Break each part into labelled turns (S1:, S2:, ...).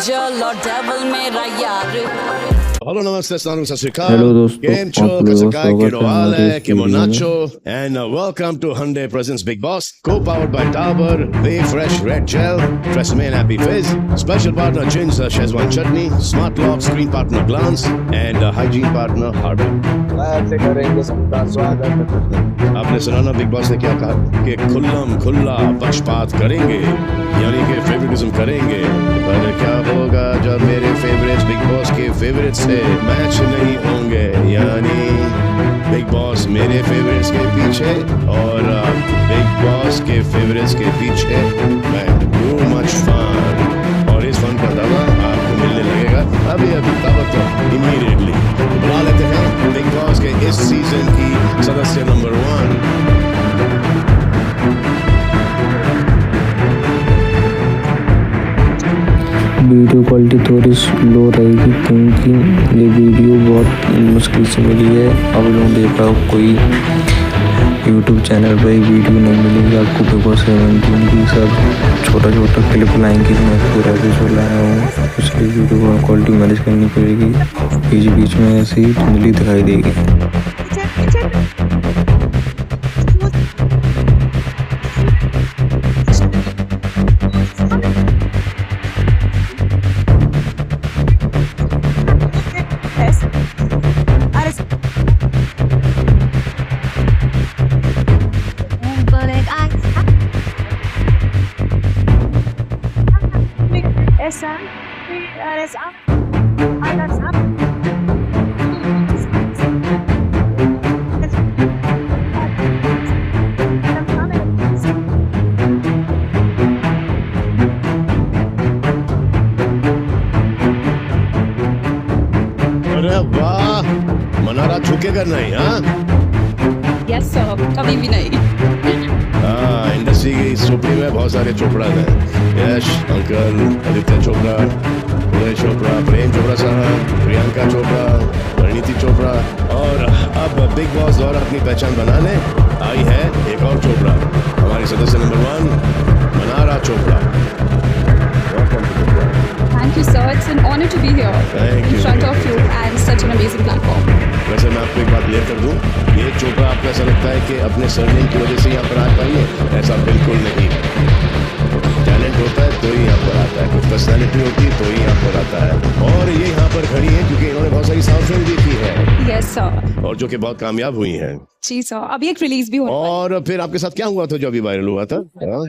S1: Angel और devil मेरा यार।
S2: हेलो नमस्ते सत श्री अकाल।
S3: हेलो दोस्तों,
S2: केम छो
S3: आप लोगों
S2: कैसे
S3: का
S2: काय
S3: स्वागत
S2: के
S3: है
S2: हाल
S3: हमारे
S2: है
S3: इस
S2: के
S3: वीडियो में।
S2: मोनाचो and welcome to Hyundai presents Big Boss co-powered by Dabur Way Fresh Red Gel Tresemme Happy Fizz, special partner Chin's Szechuan Chutney, Smart Lock, screen partner Glance and hygiene partner Harbour।
S4: ऐसे करेंगे सबका स्वागत।
S2: आपने सुना ना big boss ने क्या कहा कि खुल्लम खुल्ला पक्षपात करेंगे, यानी कि फेवरेटिज्म करेंगे। पर क्या होगा जब मेरे फेवरेट्स बिग बॉस के फेवरेट से मैच नहीं होंगे, यानी बिग बॉस मेरे फेवरेट्स के पीछे और बिग बॉस के फेवरेट्स के पीछे मैं टू मच फन, और इस फन का दावा आपको मिलने लगेगा अभी दावा तो इमीडिएटली। बुला लेते हैं बिग बॉस के इस सीजन की सदस्य नंबर 1।
S3: वीडियो क्वालिटी थोड़ी स्लो रहेगी क्योंकि ये वीडियो बहुत मुश्किल से मिली है। आप लोग देखा कोई यूट्यूब चैनल पर वीडियो नहीं मिलेगी आपको। बिग बॉस 17 की सब छोटा छोटा क्लिप लाएंगे, मैं पूरा एपिसोड लाया हूँ, इसलिए वीडियो क्वालिटी मैनेज करनी पड़ेगी। बीच बीच में ऐसे ही धुंधली दिखाई देगी।
S2: अरे वाह, मनारा झुकेगा नहीं। हाँ
S1: यस सर, कभी भी नहीं।
S2: इंडस्ट्री की इस चोपड़ी में बहुत सारे चोपड़ा हैं। यश अंकल, आदित्य चोपड़ा, उदय चोपड़ा, प्रेम चोपड़ा साहब, प्रियंका चोपड़ा, परिणीति चोपड़ा, और अब बिग बॉस द्वारा अपनी पहचान बनाने आई है एक और चोपड़ा, हमारी सदस्य number 1 Mannara Chopra.
S1: Thank you sir, it's an honor to be here
S2: Thank
S1: in
S2: you.
S1: front of you and such an amazing platform.
S2: वैसे मैं आपको एक बात क्लियर कर दूं, ये चोपड़ा आपको ऐसा लगता है कि अपने सरनेम की वजह से यहाँ पर आ पाई है, ऐसा बिल्कुल नहीं। टैलेंट होता है तो ही यहाँ पर आता है, कुछ पर्सनैलिटी होती है तो ही यहाँ पर आता है, और ये यहाँ पर खड़ी है क्योंकि इन्होंने बहुत सारी साउथ फिल्म देखी है
S1: Yes sir,
S2: और जो कि बहुत कामयाब हुई हैं।
S1: जी सर, अभी एक रिलीज भी होने वाला
S2: और फिर आपके साथ क्या हुआ था जो अभी वायरल हुआ था? हाँ? हाँ?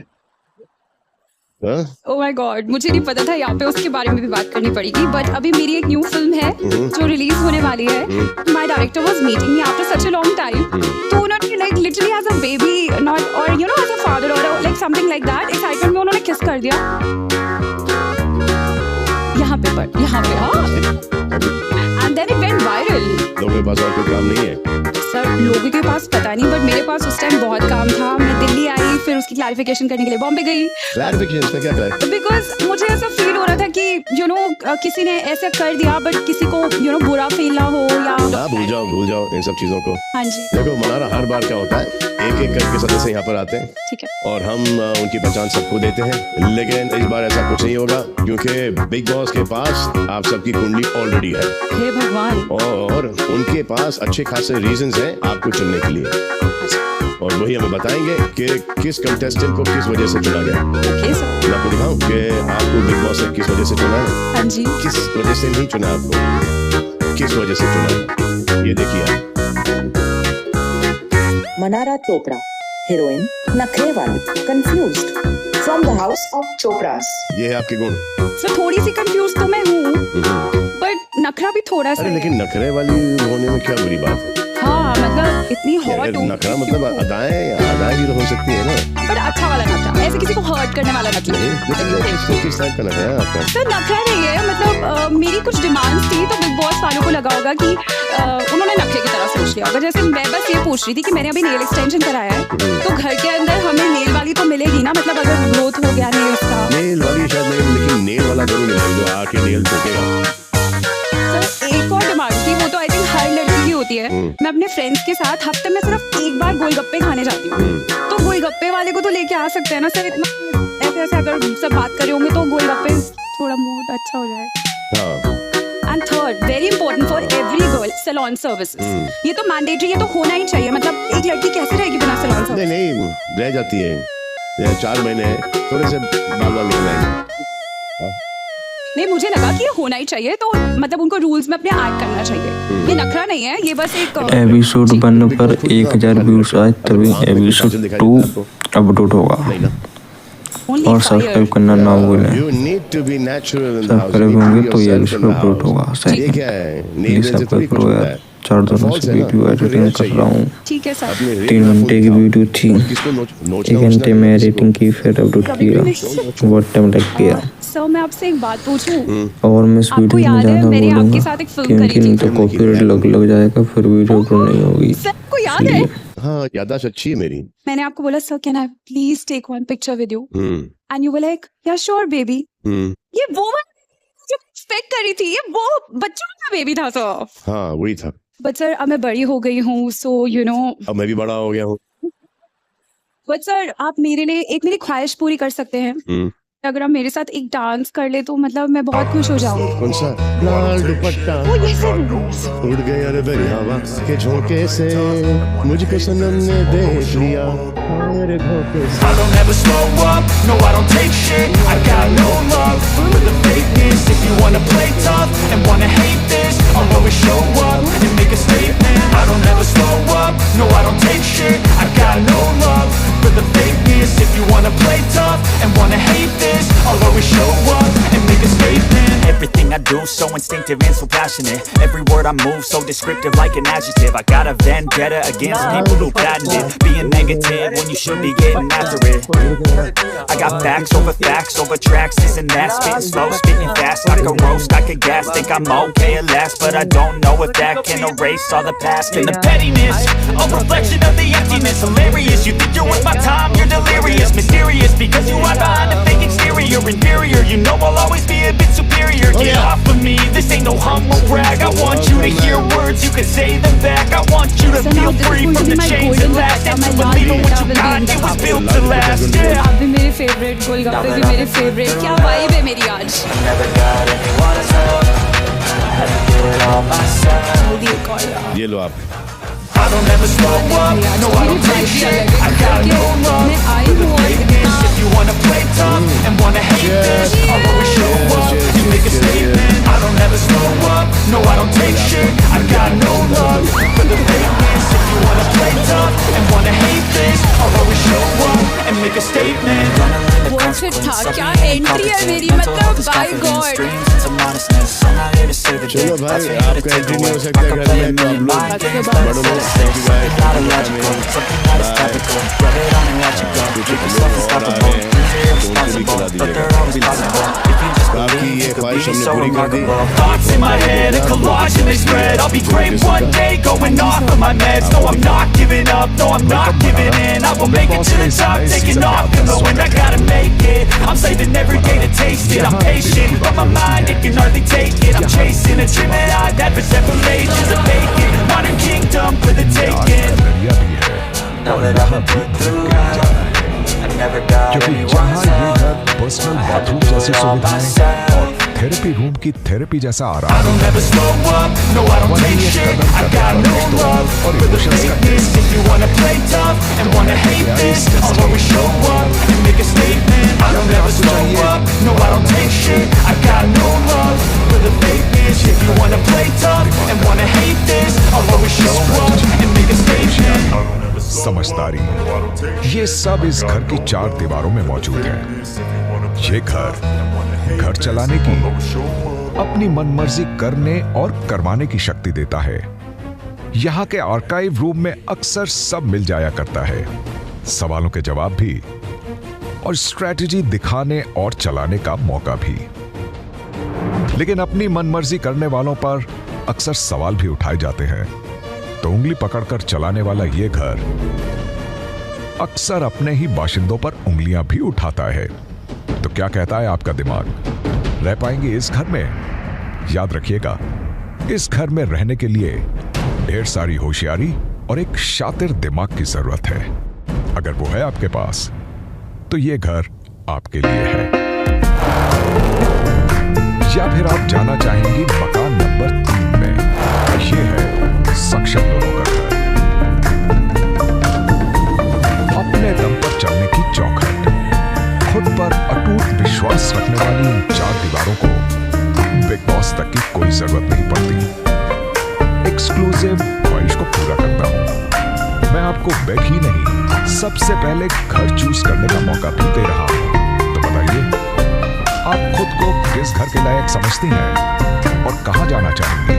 S1: है। Oh my God, मुझे नहीं पता था यहाँ पे उसके बारे में भी बात करनी पड़ेगी, बट अभी मेरी एक न्यू फिल्म है जो रिलीज होने वाली है। My director was meeting me after such a long time, तो उन्होंने like literally as a baby not और you know as a father और like something like that excitement में उन्होंने किस कर दिया यहाँ पे, पर यहाँ पे हाँ, and then it went viral.
S2: लोगों के पास और कोई काम नहीं है?
S1: सर लोगों के पास पता नहीं, बट मेरे पास उस टाइम बहुत काम था। मैं दिल्ली आई, फिर उसकी क्लैरिफिकेशन करने के लिए बॉम्बे गई,
S2: क्लैरिफिकेशन में क्या करें?
S1: बिकॉज मुझे ऐसा फील हो रहा था कि यू नो किसी ने ऐसा कर दिया बट किसी को यू नो बुरा फील ना हो या
S2: हाँ, भूल जाओ इन सब चीजों को।
S1: हाँ जी
S2: देखो मनारा, हर बार क्या होता है, एक एक करके सदस्य यहाँ पर आते हैं
S1: ठीक है।
S2: और हम उनकी पहचान सबको देते हैं, लेकिन इस बार ऐसा कुछ नहीं होगा क्योंकि बिग बॉस के पास आप सबकी कुंडली ऑलरेडी है
S1: हे भगवान,
S2: और उनके पास अच्छे खासे रीजंस हैं आपको चुनने के लिए, और वही हमें बताएंगे कि किस कंटेस्टेंट को किस वजह से चुना गया।
S1: ओके सर,
S2: मैं आपको दिखाऊं कि आपको बिग बॉस ने किस वजह से चुना है,
S1: हाँ जी
S2: किस वजह से नहीं चुना आपको, किस वजह से चुना है, ये देखिए आप।
S5: Manara Chopra, heroine, नखरे वाली, confused, from the house of Chopras.
S2: ये है आपके गुण।
S1: सर थोड़ी सी कंफ्यूज तो मैं हूँ, बट नखरा भी थोड़ा सा
S2: अरे
S1: है।
S2: लेकिन नखरे वाली होने में क्या बुरी बात है?
S1: हाँ मतलब इतनी हॉट
S2: अगर नखरा मतलब अदाएं भी तो हो सकती है ना।
S1: बट अच्छा वाला नखरा, ऐसे किसी को हर्ट करने वाला नखरा
S2: नहीं, लेकिन किस टाइप का नखरा है आपका?
S1: सर नखरा नहीं है, मतलब मेरी कुछ डिमांड्स थी तो बिग बॉस वालों को लगा होगा कि उन्होंने नखरे की तरह सोच लिया होगा। जैसे मैं बस ये पूछ रही थी कि मैंने अभी नेल एक्सटेंशन कराया है, तो घर के अंदर हमें नेल वाली तो मिलेगी ना, मतलब अगर ग्रोथ हो गया नेल्स का।
S2: नेल वाली शायद नहीं, लेकिन नेल वाला जरूर मिलेगा जो आके नेल ठोकेगा।
S1: सर एक और डिमांड थी, वो तो आई थिंक हर लड़की की होती है। मैं अपने फ्रेंड्स के साथ हफ्ते में सिर्फ एक बार गोलगप्पे खाने जाती हूँ, तो गोलगप्पे वाले को तो लेके आ सकते हैं ना सर। इतना ऐसे ऐसे अगर सब बात कर रहे होंगे तो गोलगप्पे थोड़ा मूड अच्छा हो जाए।
S2: हाँ
S1: and third, very important for every girl, salon services. ये तो मैंडेटरी, ये तो होना ही चाहिए। मतलब एक लड़की कैसे रहेगी बिना सैलून सर्विस?
S2: नहीं रह जाती है। 4 महीने थोड़े से बाल निकल आएंगे।
S1: नहीं, मुझे लगा कि ये होना ही चाहिए, तो मतलब उनको रूल्स में अपने ऐड करना चाहिए। ये नखरा नहीं है, ये बस एक
S3: एपिसोड 1 पर 1000 व्यूज आए तभी एपिसोड 2 अपलोड होगा और सब्सक्राइब करना ना भूलें।
S2: You need to be natural in the house.
S3: Subscribe होंगे तो ये एपिसोड अपलोड होगा।
S2: ये
S3: सही
S2: क्या है?
S3: प्लीज सब्सक्राइब करो यार। 4 दिनों से वीडियो एडिटिंग कर रहा हूँ।
S1: ठीक है सर।
S3: 3 घंटे की वीडियो थी, 1 घंटे में एडिटिंग की, फिर अपलोड किया। बहुत टाइम लग गया।
S1: सर मैं आपसे एक बात पूछूं?
S3: और मैं इस
S1: आपको
S3: वीडियो में
S1: याद है
S3: ज़्यादा
S1: मैंने
S3: बोलूँगा
S1: आपके साथ एक फिल्म करी
S3: क्योंकि
S1: थी?
S3: नहीं तो कॉपीराइट लग जाएगा, फिर वीडियो अपलोड नहीं होगी।
S1: सर को याद है?
S2: हाँ यादाश्त अच्छी है मेरी।
S1: मैंने आपको बोला sir can I please take one picture with you, and you were like yeah sure baby. ये वो जो एक्सपेक्ट करी थी, ये वो बच्चों का बेबी था सर।
S2: हाँ वही था।
S1: बट सर अब मैं बड़ी हो गई हूँ, सो यू नो।
S2: अब मैं भी बड़ा हो गया हूँ।
S1: बट सर आप मेरे लिए एक मेरी ख्वाहिश पूरी कर सकते हैं। अगर आप मेरे साथ एक डांस कर ले तो मतलब मैं बहुत खुश हो जाऊंगी।
S2: कौन सा? लाल दुपट्टा
S1: वो ये सर
S2: उड़ गया रे बड़ी हवा के झोंके से, मुझको सनम ने देख लिया मेरे धोखे से।
S6: I don't ever slow up, no I don't take shit. I got no love for the fakeness. If you wanna play tough and wanna hate this, I'll always show up and make a statement. I don't ever slow up, no I don't take shit. I got no love for the fakeness. If you wanna play tough and wanna hate this, I'll always show up and make a statement. Everything I do so instinctive and so passionate. Every word I move so descriptive like an adjective. I got a vendetta against people who patented being negative when you should be getting after it. I got facts over tracks. Isn't that spitting slow, spitting fast like a roast? I could gas, think I'm okay at last, but I don't know if that can erase all the past and the pettiness. A reflection of the emptiness. Hilarious, you think you're worth my time, you're delirious. Mysterious because you are behind a fake exterior. Inferior, you know I'll always be a bit superior. Get off of me, this ain't no humble brag. I want you to hear words, you can say them back. I want you to feel free from the chains that last, and to believe in what you got, it was built to last. Yeah.
S1: आप भी मेरे favourite, गोलगप्पे भी मेरे favourite. क्या vibe है मेरी आज।
S2: ये लो आप।
S6: I don't ever slow up, no I don't take shit. I got no love for the fakeness. If you wanna play tough and wanna hate this, I'll always show up and make a statement. I don't ever slow up, no I don't take shit. I got no love for the fakeness. If you wanna play tough and wanna hate this, I'll always show up and make a statement.
S1: बहुत fit था। क्या entry है मेरी, मतलब bye God.
S2: चलो भाई आपका entry नहीं हो सकता घर में, तो आप लोग बड़ों आपकी ये ख्वाहिश हमने पूरी कर दी।
S6: Thoughts in my head, a collage and they spread. I'll be great one day, going off of my meds. No, I'm not giving up, no, I'm not giving in. I will make it to the top, taking off in the wind. I gotta make it, I'm saving every day to taste it. I'm patient, but my mind, it can hardly take it. I'm chasing a dream that I've had for several ages. A vacant, modern kingdom for the taking.
S7: Now that I'm put through hell, I never got anyone's help.
S8: Personal bathroom जैसी सुविधाएं और therapy room की therapy जैसा
S6: I
S8: आराम
S6: don't ever slow up, no I don't take shit. I got no love for the fakeness. If you wanna play tough and wanna hate this, I'll always show up and make a statement. I don't ever slow up, no I don't take shit. I got no love for the fakeness. If you wanna play tough and wanna hate this, I'll always show up and make a statement.
S8: समझदारी, ये सब इस घर की 4 दीवारों में मौजूद है। ये घर चलाने की, अपनी मनमर्जी करने और करवाने की शक्ति देता है। यहाँ के आर्काइव रूम में अक्सर सब मिल जाया करता है, सवालों के जवाब भी और स्ट्रैटेजी दिखाने और चलाने का मौका भी। लेकिन अपनी मनमर्जी करने वालों पर अक्सर सवाल भी उठाए जाते हैं, तो उंगली पकड़कर चलाने वाला ये घर अक्सर अपने ही बाशिंदों पर उंगलियां भी उठाता है। तो क्या कहता है आपका दिमाग, रह पाएंगे इस घर में? याद रखिएगा, इस घर में रहने के लिए ढेर सारी होशियारी और एक शातिर दिमाग की जरूरत है। अगर वो है आपके पास, तो ये घर आपके लिए है। या फिर आप जाना चाहेंगी मकान नंबर 3 में। ये है सक्षम लोगों का घर। अपने दम पर चलने की चौखट, खुद पर अटूट विश्वास रखने वाली इन 4 दीवारों को बिग बॉस तक की कोई जरूरत नहीं पड़ती। एक्सक्लूसिव ख्वाहिश को पूरा करता हूं। मैं आपको बेड ही नहीं, सबसे पहले घर चूज करने का मौका भी दे रहा हूं। तो बताइए, आप खुद को किस घर के लायक समझती हैं और कहां जाना चाहेंगी?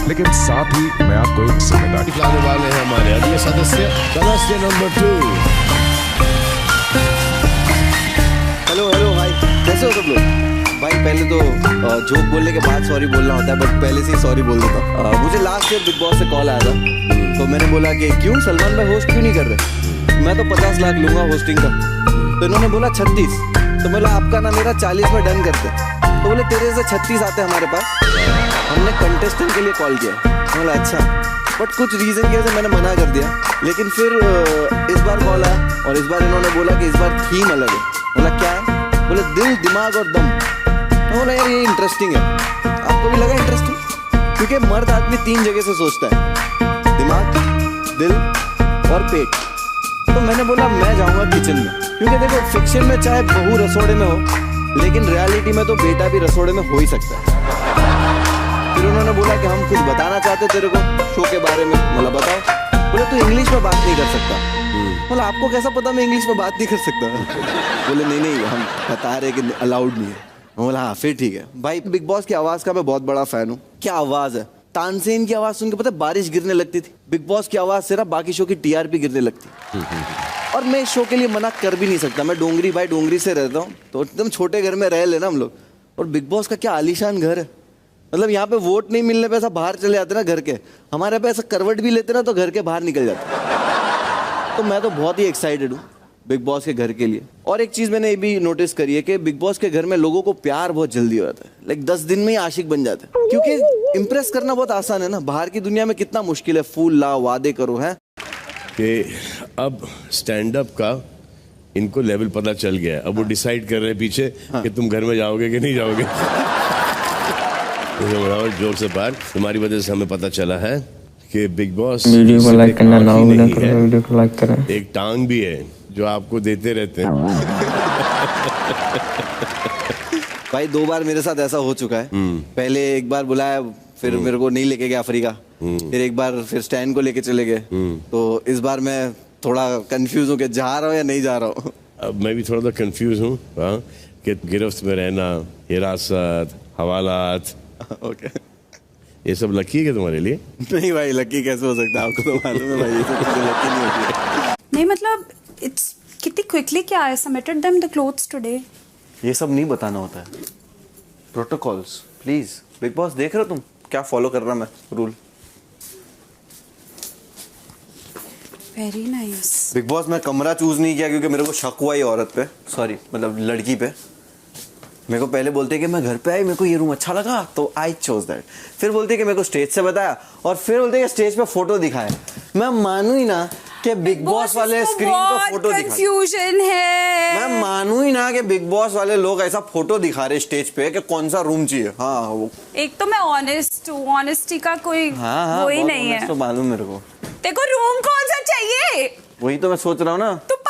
S8: लेकिन साथ ही मैं आपको एक जिम्मेदारी
S2: लाने वाले हैं हमारे अगले सदस्य नंबर 2।
S9: हेलो भाई, कैसे हो सब लोग? भाई पहले तो जोक बोलने के बाद सॉरी बोलना होता है, बट पहले से ही सॉरी बोल देता हूँ। मुझे लास्ट ईयर बिग बॉस से कॉल आया था, तो मैंने बोला कि क्यों सलमान भाई होस्ट क्यों नहीं कर रहे? मैं तो 50 लाख लूंगा होस्टिंग का। तो इन्होंने बोला 36। तो बोला आपका ना मेरा 40 में डन करते। तो बोले तेरे से 36 आते हैं हमारे पास, हमने कंटेस्टेंट के लिए कॉल किया। बोला अच्छा, बट कुछ रीज़न की वजह से मैंने मना कर दिया। लेकिन फिर इस बार कॉल आया और इस बार इन्होंने बोला कि इस बार थीम अलग है। बोला क्या है? बोले दिल, दिमाग और दम। तो बोला यार ये इंटरेस्टिंग है। आपको भी लगा इंटरेस्टिंग? क्योंकि मर्द आदमी 3 जगह से सोचता है, दिमाग, दिल और पेट। तो मैंने बोला मैं जाऊंगा किचन में, क्योंकि देखो फिक्शन में चाहे बहू रसोड़े में हो, लेकिन रियलिटी में तो बेटा भी रसोड़े में हो ही सकता है। फिर उन्होंने बोला कि हम कुछ बताना चाहते तेरे को शो के बारे में। बोला बताओ। बोले तू इंग्लिश में बात नहीं कर सकता। बोला आपको कैसा पता मैं इंग्लिश में बात नहीं कर सकता? बोले नहीं हम बता रहे कि अलाउड नहीं है। बोला हाँ फिर ठीक है। भाई बिग बॉस की आवाज़ का मैं बहुत बड़ा फ़ैन हूँ। क्या आवाज़ है! तानसेन की आवाज़ सुन के पता है बारिश गिरने लगती थी। बिग बॉस की आवाज़ से ना बाकी शो की TRP गिरने लगती। और मैं इस शो के लिए मना कर भी नहीं सकता। मैं डोंगरी से रहता हूँ, तो एकदम छोटे घर में रह लेना हम लोग। और बिग बॉस का क्या आलीशान घर है। मतलब यहाँ पे वोट नहीं मिलने पे ऐसा बाहर चले जाते ना घर के। हमारे पे ऐसा करवट भी लेते ना तो घर के बाहर निकल जाते। तो मैं तो बहुत ही एक्साइटेड हूँ बिग बॉस के घर के लिए। और एक चीज़ मैंने ये भी नोटिस करी है कि बिग बॉस के घर में लोगों को प्यार बहुत जल्दी हो जाता है। लाइक 10 दिन में ही आशिक बन जाते हैं, क्योंकि इम्प्रेस करना बहुत आसान है ना। बाहर की दुनिया में कितना मुश्किल है, फूल लाओ, वादे करो, है
S2: कि अब स्टैंड अप का इनको लेवल पता चल गया है। अब वो डिसाइड कर रहे हैं पीछे कि तुम घर में जाओगे कि नहीं जाओगे। जोक से बाहर तुम्हारी वजह से हमें पता चला है कि बिग बॉस
S3: वीडियो को लाइक करना ना भूलें, वीडियो को लाइक करें।
S2: एक टांग भी है जो आपको देते रहते हैं।
S9: भाई 2 बार मेरे साथ ऐसा हो चुका है। पहले एक बार बुलाया, फिर मेरे को नहीं लेके गया अफ्रीका। फिर एक बार फिर स्टैंड को लेके चले गए। तो इस बार मैं थोड़ा कंफ्यूज हूँ कि जा रहा हूँ या नहीं जा रहा हूँ।
S2: अब मैं भी थोड़ा सा कंफ्यूज हूँ कि गिरफ्त में रहना, हिरासत, हवालात,
S9: ओके
S2: ये सब लकी है क्या तुम्हारे लिए?
S9: नहीं भाई, लकी कैसे हो सकता है? आपको तो मालूम है भाई, ये तो किसी लकी नहीं होती है।
S1: नहीं मतलब इट्स कितनी क्विकली क्या है, submitted them the clothes today.
S9: ये सब नहीं बताना होता है, प्रोटोकॉल्स प्लीज। बिग बॉस देख रहे हो तुम क्या फॉलो कर रहा मैं rule?
S1: Very nice.
S9: Big boss मैं कमरा चूज नहीं किया क्योंकि मेरे को शक हुआ ये औरत पे, सॉरी मतलब लड़की पे। मेरे को पहले बोलते कि मैं घर पे आई, मेरे को ये रूम अच्छा लगा तो आई चोज दैट। फिर बोलते कि मेरे को स्टेज से बताया, और फिर बोलते कि स्टेज पे फोटो दिखाए। मैं मानू ही ना कि बिग बॉस वाले स्क्रीन पे फोटो दिखा,
S1: कंफ्यूजन है।
S9: मैं मानू ही ना कि बिग बॉस वाले लोग ऐसा फोटो दिखा रहे स्टेज पे कि कौन सा रूम चाहिए। हाँ वो
S1: एक तो मैं ऑनेस्ट हूँ, ऑनेस्टी का कोई
S9: हाँ
S1: वो ही नहीं है।
S9: तो मालूम मेरे को।
S1: देखो रूम कौन सा चाहिए,
S9: वही तो मैं सोच रहा हूँ ना।
S1: तो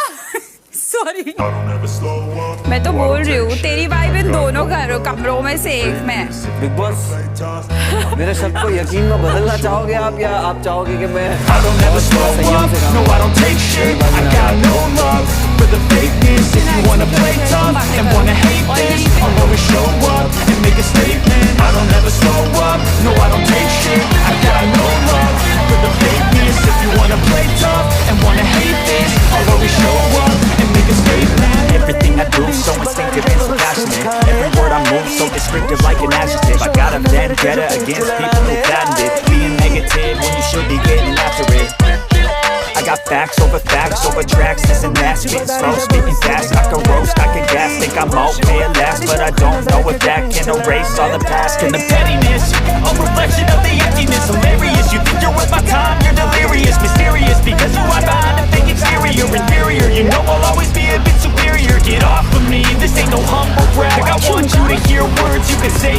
S1: सॉरी मैं तो बोल रही हूँ तेरी वाइब इन दोनों घरों कमरों में से एक में।
S9: बिग बॉस मेरे शक को यकीन में बदलना चाहोगे आप, या आप चाहोगे कि मैं
S6: Everything I do so instinctive and so passionate. Every word I move so descriptive like an adjective. I got a vendetta against people who patented being negative when you should be getting after it. I got facts over tracks, this and that. Spitting slow, speaking fast. I can roast, I can gas. Think I'm okay at last, but I don't know if that can erase all the past. And the pettiness, a reflection of the emptiness. Hilarious, you think you're worth my time, you're delirious. Mysterious, because you are behind a fake exterior. Inferior, you know I'll always be a bit superior. Get off of me, this ain't no humble brag. I want you to hear words you can say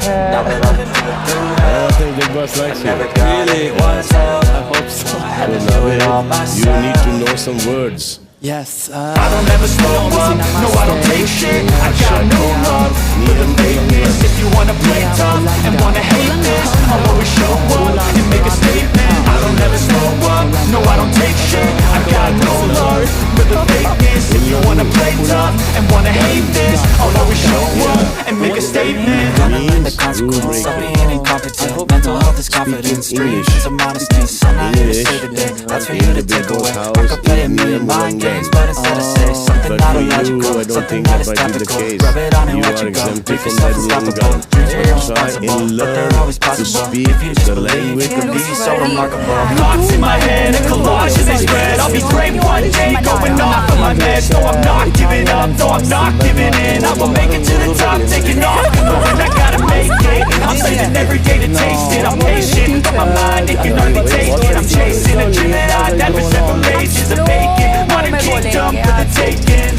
S7: Now that I've been through hell,
S2: I think Big Boss likes you.
S7: never got anyone's help. I hope so. I had to do it all
S2: You
S7: myself.
S2: need to know some words.
S4: Yes.
S6: I don't ever slow up, no I don't take shit. I got no love for the fakeness. If you wanna play tough and wanna hate this, I'll always show up and make a statement. I don't ever slow up, no I don't take shit. I got no love for the fakeness. If you wanna play tough and wanna hate this, I'll always show up and make a statement.
S7: Gonna learn the consequence of being incompetent. Mental health is confidence, dreams of modesty. I'm not here to say today, that's for you to take away. I could play a million mind games, but instead I say something
S2: But
S7: not
S2: for you,
S7: illogical,
S2: I don't
S7: something
S2: think
S7: that
S2: that
S7: is
S2: might be the
S7: topical.
S2: case.
S7: Rub it on and
S2: You
S7: watch
S2: are
S7: it go.
S2: exempted
S7: Make
S2: from
S7: yourself
S2: that
S7: unstoppable.
S2: gun.
S7: Dreams are
S2: Try
S7: irresponsible,
S2: and
S7: but they're
S2: learn
S7: always
S2: to
S7: possible.
S2: speak
S7: If you just
S2: the
S7: believe,
S2: language
S7: you
S2: of
S7: can be
S2: these
S7: so remarkable.
S6: Thoughts in my head, a collage and they spread. I'll be great one day, going off of my meds. No, I'm not giving up, no, I'm not giving in. I will make it to the top, taking off. Knowing I gotta make it. I'm saving every day to taste it. I'm patient, but my mind, it can hardly take it. I'm chasing a dream that I had for 7 pages of bacon. Modern kingdom for the taking.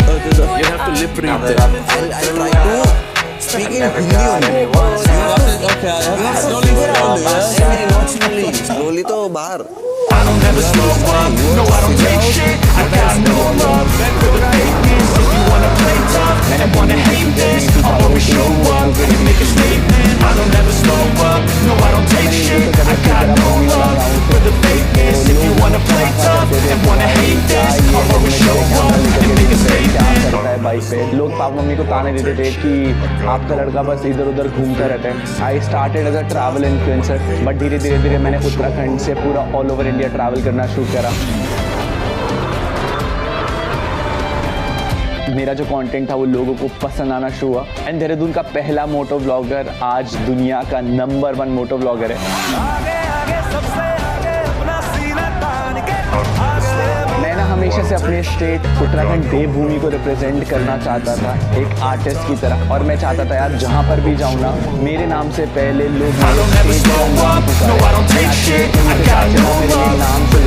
S4: You have to lip read that.
S9: I'll try to speak in Hindi only. Slowly तो बाहर.
S6: I don't ever slow up, no I don't take shit. I got no love for the fakeness. If you wanna play tough and wanna hate this, I'll always show up and make a statement. I don't ever slow up, no I don't take shit. I got no love for the fakeness. If you wanna play tough and wanna hate this, I'll always show up and make a statement.
S4: करता है bike पे. लोग papa mummy को ताने देते थे कि आपका लड़का बस इधर उधर घूमता रहता है. I started as a travel influencer, but धीरे धीरे मैंने उत्तराखंड से पूरा ऑल ओवर इंडिया ट्रैवल करना शुरू करा. मेरा जो कंटेंट था वो लोगों को पसंद आना शुरू हुआ. एंड देहरादून का पहला मोटो व्लॉगर आज दुनिया का नंबर 1 मोटो व्लॉगर है. मैं ना हमेशा से अपने स्टेट उत्तराखंड देवभूमि को रिप्रेजेंट करना चाहता था एक आर्टिस्ट की तरह. और मैं चाहता था यार जहाँ पर भी जाऊँ ना मेरे नाम से पहले लोग मेरे स्टेज का नाम पुकारें. मेरे नाम से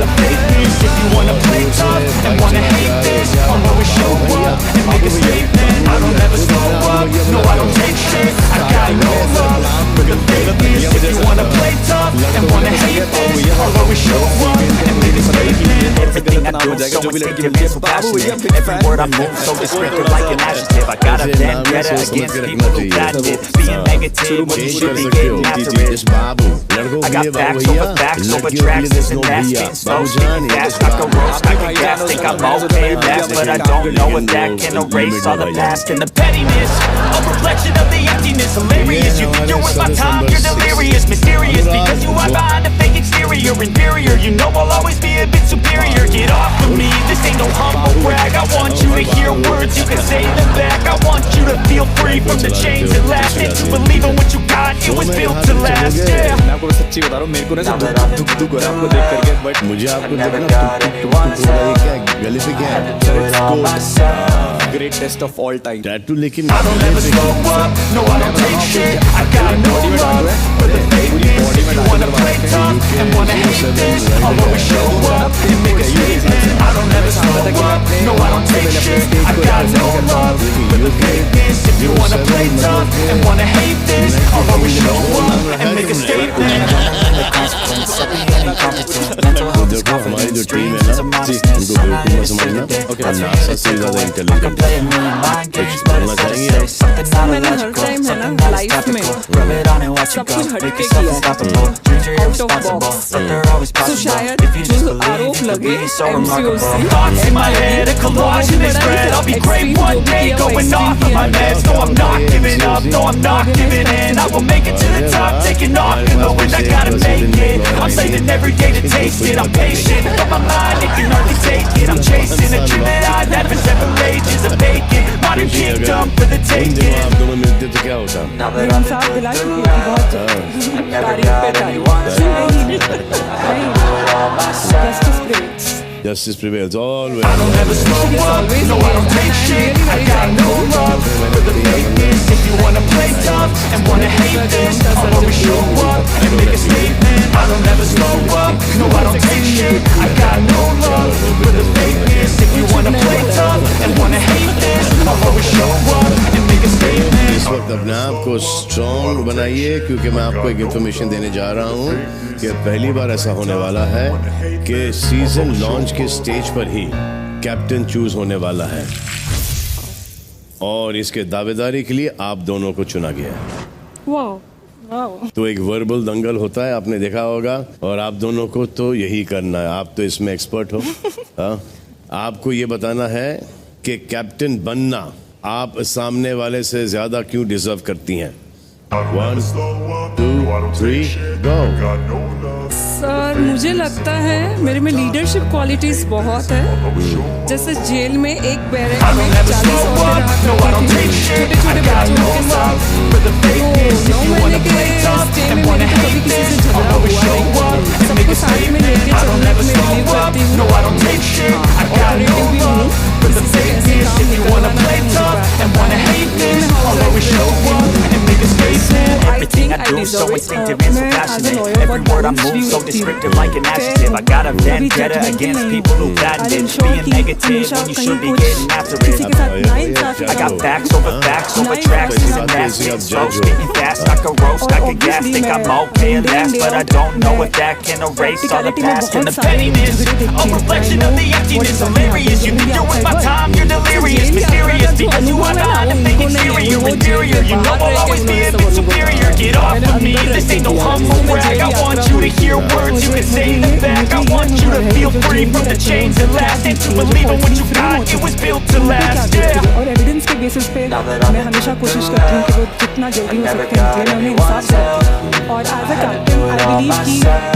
S6: If you wanna play tough and wanna hate this, I'll always show up and make a statement. I don't ever slow up, no I don't take shit. I got no love for the fakeness. If you wanna play tough and wanna hate this, I'll always show up and make a statement.
S7: Everything I do so instinctive and so passionate. Every word I move so descriptive like an adjective. I got a vendetta against people who got it. Being negative when you should be getting after it. I got facts over facts over tracks. Isn't that spitting slow, spitting fast? I can roast, I can gas, think I'm okay back, but I don't know if that can erase all the past and the
S6: pettiness, a reflection of the emptiness. Hilarious, you think you're worth my time, you're delirious. Mysterious, because you are behind a fake exterior. Inferior, you know I'll always be a bit superior. Get off of me, this ain't no humble brag. I want you to hear words, you can say them back. I want you to feel free from the chains that last. And to believe in what you got, it was built to last, yeah.
S4: मैं आपको सच्ची बता रहा हूँ, मेरे को ना दुख हो रहा है आपको देख करके. बट
S2: मुझे आपको देखना टुक क्या गले पे क्या है?
S4: Great test of all time.
S2: Tattoo लेकिन
S6: I don't ever slow up, no I don't take shit. I got no love for the fakeness. If you wanna play tough and wanna hate this, I'll always show up and make a statement. I don't ever slow up, no I don't take shit. I got no love for the fakeness. If you wanna play tough and wanna hate this, I'll always show up and make a statement.
S2: देखो हमारी जो team है ना उनको बेवकूफ़ मत समझना. और नासा से ज़्यादा इंटेलिजेंट है. कुछ बोलना चाहेंगे
S1: मैंने हर टाइम है ना लाइफ में सब कुछ हटके किया आउट ऑफ बॉक्स. तो शायद जो आरोप लगे एमसीओसी
S6: Thoughts in my head, a collage and they spread. I'll be great one day, going off of my meds. No, I'm not giving up, no, I'm not giving in. I will make it to the top, taking off and knowing I gotta make it. I'm saving every day to taste it. I'm patient, but my mind, it can hardly take it. I'm chasing a dream that I had for 7 pages of bacon. Modern kingdom for the taking.
S2: आप दोनों मिलते तो क्या होता?
S1: इंसाफ दिला चुकी थी बहुत तारीफ पे तारीफ.
S2: Justice prevails always.
S6: I don't ever slow up, no I don't take shit. I got no love for the fakeness. If you wanna play tough and wanna hate this, I'll always show up and make a statement. I don't ever slow up, no I don't take shit. I got no love for the fakeness. If you wanna play tough and wanna hate this, I'll always show up and make a statement.
S2: इस वक्त अपने आप को strong बनाइए, क्योंकि मैं आपको एक इन्फॉर्मेशन देने जा रहा हूँ कि पहली बार ऐसा होने वाला है कि सीजन लॉन्च के स्टेज पर ही कैप्टन चूज होने वाला है और इसके दावेदारी के लिए आप दोनों को चुना गया है। तो एक वर्बल दंगल होता है, आपने देखा होगा, और आप दोनों को तो यही करना है। आप तो इसमें एक्सपर्ट हो। हाँ, आपको ये बताना है कि कैप्टन बनना आप सामने वाले से ज्यादा क्यों डिजर्व करती हैं। 1 2 3 गो।
S10: सर मुझे लगता है मेरे में लीडरशिप क्वालिटीज बहुत है। जैसे जेल में एक बैरक में 40 औरतें रहा करती थी छोटे छोटे बच्चों के साथ। तो 9 महीने के स्टे में मेरे को कभी किसी से झगड़ा हुआ नहीं। सबको साथ में लेके चलने में बिलीव करती हूँ और ऑपरेटिव भी हूँ। किसी से कैसे काम निकलवाना है मुझे
S7: Everything I do so instinctive and so passionate. Every word I move so descriptive like an adjective. I got a vendetta against people who patented being negative when you should be getting after it. I got facts over tracks, using massive flows, spitting fast like a roast, like a gas. Think I'm okay at last, but I don't know if that can erase all the past and the pettiness. A reflection of the emptiness, hilarious. You think you're with my time, you're delirious, mysterious because you are not a fake exterior, inferior. You know I'll always be a bit superior. Get off of me, this ain't no humble brag. I want you to hear words, you can say them back. I want you to feel free from the chains that last, and to believe in what you got, it was built to last. Yeah.
S10: और evidence के basis पे मैं हमेशा कोशिश करती हूँ कि वो जितना जल्दी हो सकते हैं मैं उन्हें इंसाफ देती हूँ। और as a captain I believe कि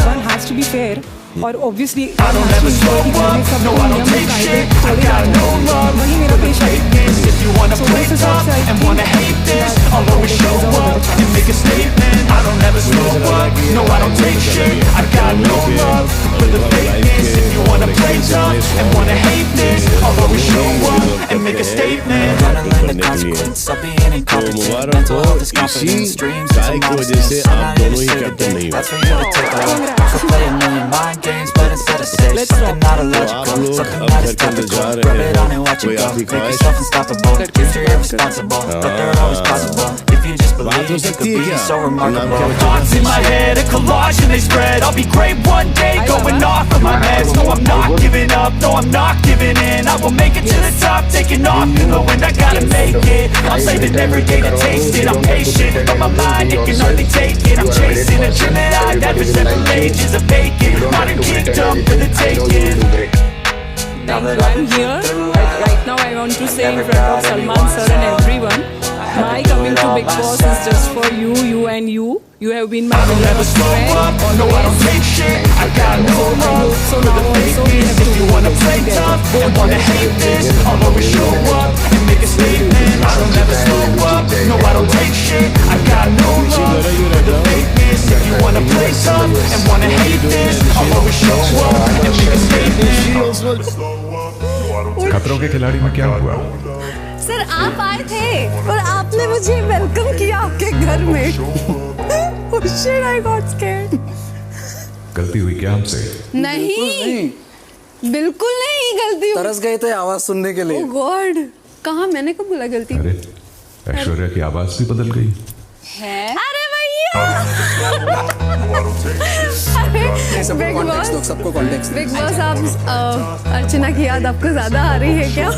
S10: one has to be fair और obviously
S6: I don't ever slow up, no I don't take shit, I got no love for the fakeness. If you wanna play tough and wanna hate this, I'll always show up and make a statement. I don't ever slow up, no I don't take shit, I got no love for the fakeness. If you wanna play tough and wanna hate this, I'll always show up and make a statement.
S2: तो मुबारक हो, इसी गाय की वजह से आप दोनों ही captain नहीं
S7: बात हो सकती है क्या? Thoughts in my head, a collage and they spread. I'll be great one day, going off of my meds. No, I'm not giving up, no, I'm not giving in. I will make it to the top, taking off in the wind. I gotta make it. I'm saving every day to taste it. I'm patient, but my mind, it can hardly take it. I'm chasing a dream that I've had for several ages. A vacant, modern kingdom for the taking.
S10: Now that I'm here, right now I want to say in front of Salman sir and everyone, my coming to Big Boss is just for you, you and you. You have been my biggest friend.
S6: No I don't take shit, I got no love
S10: So now also we have
S6: If you wanna play tough and wanna hate this, I'll always show up and make a statement. I don't ever slow up, no I don't take shit, I got no love for the fakeness. If you wanna play tough and wanna hate this, I'll always show up and make a statement.
S8: खतरों के खिलाड़ी में क्या हुआ?
S1: Sir आप आए थे और आपने मुझे वेलकम किया आपके घर में। Oh shit, I got scared.
S8: गलती हुई क्या हमसे?
S1: नहीं बिल्कुल नहीं गलती हुई।
S9: तरस गए थे आवाज सुनने के लिए।
S1: Oh God, कहाँ मैंने कब बोला गलती?
S8: अरे ऐश्वर्या की आवाज भी बदल गई
S1: है? अरे भैया बिग बॉस,
S9: सबको कॉन्टेक्स्ट
S1: बिग बॉस आप अर्चना की याद आपको ज्यादा आ रही है क्या?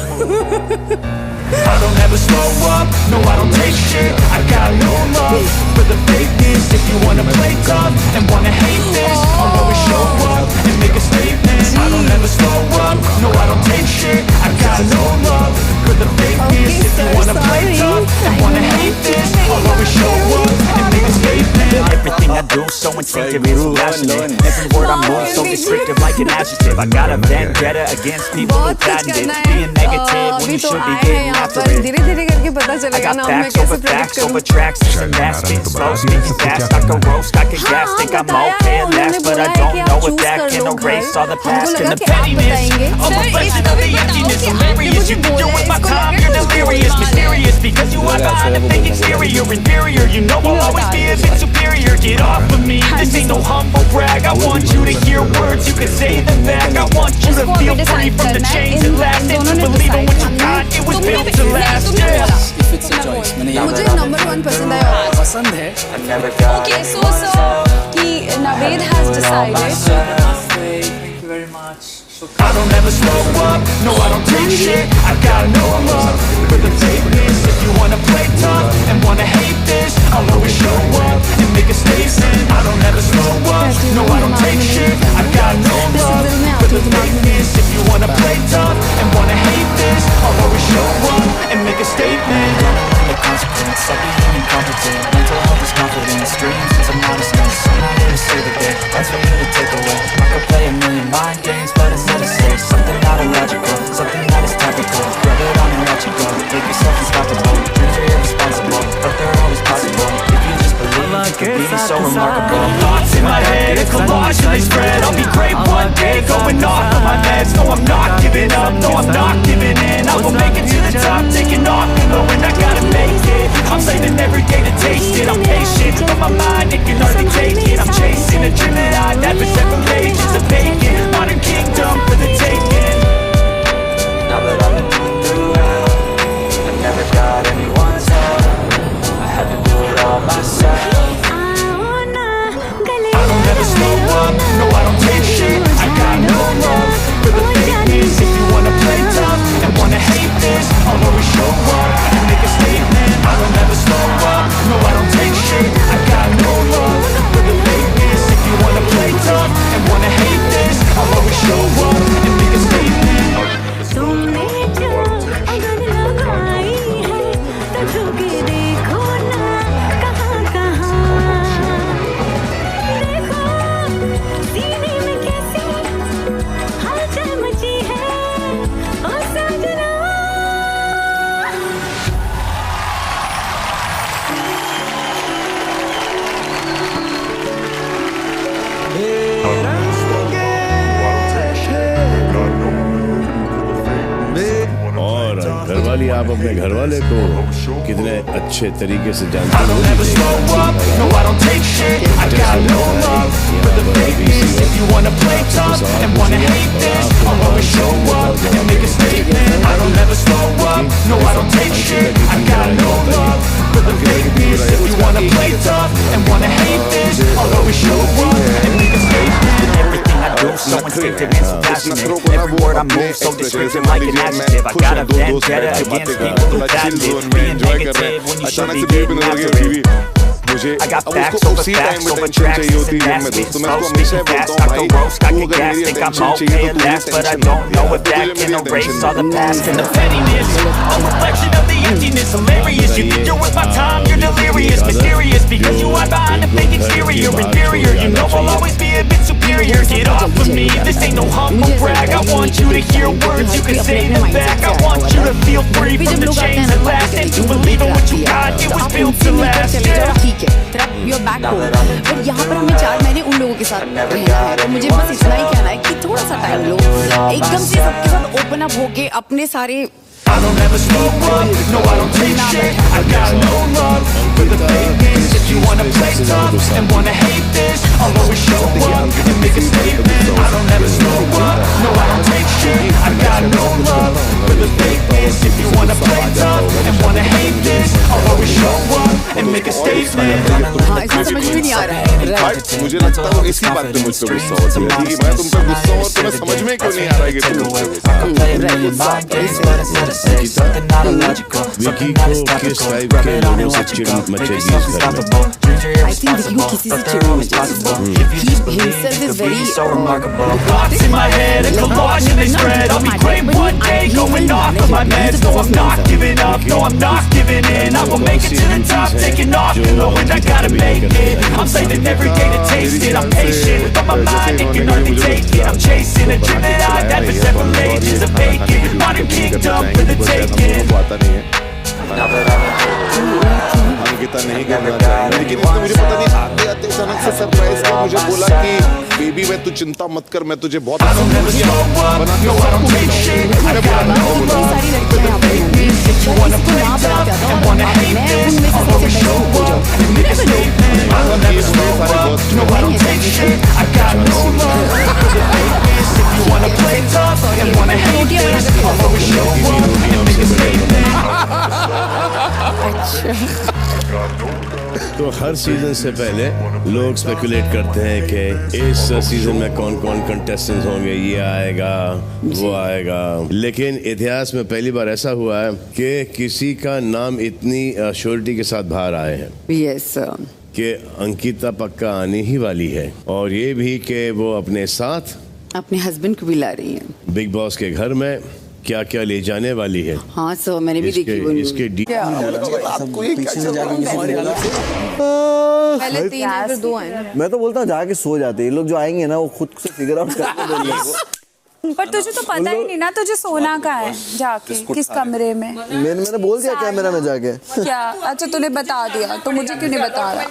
S6: I don't ever slow up, no I don't take shit, I got no love for the fakeness. If you wanna play tough and wanna hate this, I'll always show up and make a statement. I don't ever slow up, no I don't take shit, I got no love for the fakeness. If you wanna play tough and wanna hate this, I'll always show up and make a statement.
S7: Everything I do so instinctive and so passionate. Every word I move so descriptive like an adjective. I got a vendetta against people who patented being negative when you should be getting after it.
S1: धीरे धीरे करके पता
S7: I
S1: चलेगा
S7: got
S1: ना मैं
S7: facts
S1: कैसे
S7: over
S1: predict
S7: facts
S1: करूं।
S7: over tracks, using mass, spitting slow, speaking fast like a roast, I can gas. Think I'm okay at last, but I don't know if that can erase all the past and the pettiness.
S6: A reflection of the emptiness, hilarious. You think you're with my time, you're delirious, mysterious because you are behind a fake exterior, inferior. You know I'll always be a bit superior. Get off of me, this ain't no humble brag. I want you to hear words, you can say them back. I want you to feel free from the chains at last, and to believe in what you got, it was built to last. Yeah.
S1: मुझे number 1 पसंद है और
S9: पसंद है
S1: Okay, so कि Naved has decided
S6: I don't ever slow up, no I don't take shit. I got no love for the fakeness. If you wanna play tough and wanna hate this, I'll always show up and make a statement. I don't ever slow up, no I don't take shit. I got no love for the fakeness. If you wanna play tough and wanna hate this, I'll always show up and make a statement.
S11: The consequence of being incompetent. Mental health is confidence. Dreams into modestness. I'm not here to save the day. That's for you to take away. I could play a million mind games, but instead I say something not illogical, something that is topical. Rub it on and let you go. Make yourself unstoppable. Dreams are irresponsible, but they're always possible. If you just believe, you could be so remarkable.
S6: Thoughts in my head, a collage and they spread. I'll be great one day, going off of my meds. No, I'm not giving up, no, I'm not giving in. I will make it to the top, taking off and knowing I gotta make it. I'm saving every day to taste it. I'm patient, but my mind, it can hardly take it. I'm chasing a dream that I never set for pages of bacon. Modern kingdom for the taking.
S11: Now that I've been through hell, I never got anyone's help. I had to do it all myself.
S6: I don't ever slow up, no I don't take shit. I got no love for the fakeness. If you wanna play tough and wanna hate this, I'll always show up and make a statement. I don't ever slow up, no I don't take shit. I got no love for the fakeness. If you wanna play tough and wanna hate this, I'll always show up and make a statement.
S12: तुमने जो अगर लगाई है तो झुके देखो ना कहाँ कहाँ देखो सीने में कैसी हलचल मची है ओ सजना
S2: और घरवाली आप अपने घरवाले को कितने अच्छे तरीके से जानते
S6: I don't ever slow up, no I don't take shit. I got no love for the fakeness. If you wanna play tough and wanna hate this, I'll always show up and make a statement. I don't ever slow up, no I don't take shit. I got no love for the fakeness. If you wanna play tough and wanna hate this, I'll always show up and make a statement.
S7: Everything I do so instinctive and so passionate. Every word I move so descriptive like an adjective. I got a vendetta against people who got this. Being negative when you should be getting after it. I got facts over tracks, this and that. Spit slow, speaking fast, I can roast, I can gas. Think I'm okay at last, but I don't know if that can erase all the past and the pettiness.
S6: A reflection of the emptiness, hilarious. You think you're worth my time, you're delirious. Mysterious, because you hide behind a fake exterior. Inferior, you know I'll always be a bit superior. Get off of me, this ain't no humble brag. I want you to hear words, you can say them back. I want you to feel free from the chains at last, and to believe in what you got, it was built to last. Yeah.
S1: ठीक है तेरा your back हो but यहाँ पर हमें 4 महीने उन लोगों के साथ रहना है तो मुझे बस इतना ही कहना है कि थोड़ा सा टाइम लो एकदम से सबके साथ ओपन अप होके अपने सारे
S6: I don't ever slow up, no I don't take shit. I got no love for the fakeness. If you wanna play tough and wanna hate this, I'll always show up and make a statement. I don't ever slow up, no I don't take shit. I got no love for the fakeness. If you wanna play tough and wanna hate this, I'll always show up and make a statement.
S1: हाँ इसमें समझ में नहीं आ रहा है
S2: मुझे लगता है वो इसी बात पे मुझसे गुस्सा होती है कि मैं तुम पे गुस्सा हूँ और तुम्हें समझ में क्यों नहीं आ रहा है कि तुम
S11: Something not illogical, something that is topical. Rub it on and watch it go. Make yourself unstoppable. Dreams are irresponsible, but they're always possible. If you just believe, you could be so remarkable.
S6: Thoughts in my head, a collage and they spread. I'll be great one day, going off of my meds. No, I'm not giving up, no, I'm not giving in. I will make it to the top, taking off and knowing I gotta make it. I'm saving every day to taste it. I'm patient, but my mind, it can hardly take it. I'm chasing a dream that I've had for several ages of bacon. Modern kingdom for the taking.
S2: आता नहीं है अंकिता नहीं करना चाहिए लेकिन इसने मुझे पता नहीं आते आते अचानक से सरप्राइज किया मुझे बोला कि बेबी मैं तू चिंता मत कर मैं तुझे बहुत अच्छा बना के सब कुछ मैंने बोला ना
S1: सारी लड़कियां यहाँ पर होंगी किसी को ना बनाता था और मैं उनमें से सबसे बेस्ट हो जाऊँ
S2: सारे बहुत हर सीजन से पहले लोग स्पेकुलेट करते हैं कि इस सीजन में कौन कौन कंटेस्टेंट्स होंगे, ये आएगा वो आएगा, लेकिन इतिहास में पहली बार ऐसा हुआ है कि किसी का नाम इतनी श्योरिटी के साथ बाहर आए हैं
S13: यस
S2: कि अंकिता पक्का आने ही वाली है, और ये भी कि वो अपने साथ
S13: अपने हस्बैंड को भी ला रही हैं
S2: बिग बॉस के घर में क्या क्या ले जाने वाली है।
S13: हाँ सो मैंने भी देखी वो
S2: इसके
S13: पहले 3 है फिर 2 है।
S9: मैं तो बोलता हूँ जाके सो जाते, ये लोग जो आएंगे ना वो खुद से फिगर आउट करके
S1: पर तुझे तो पता ही नहीं ना तुझे सोना का है जाके किस कमरे में।
S9: मैंने बोल दिया कैमरा में जाके।
S1: क्या अच्छा तूने बता दिया तो मुझे क्यों नहीं बता रहा?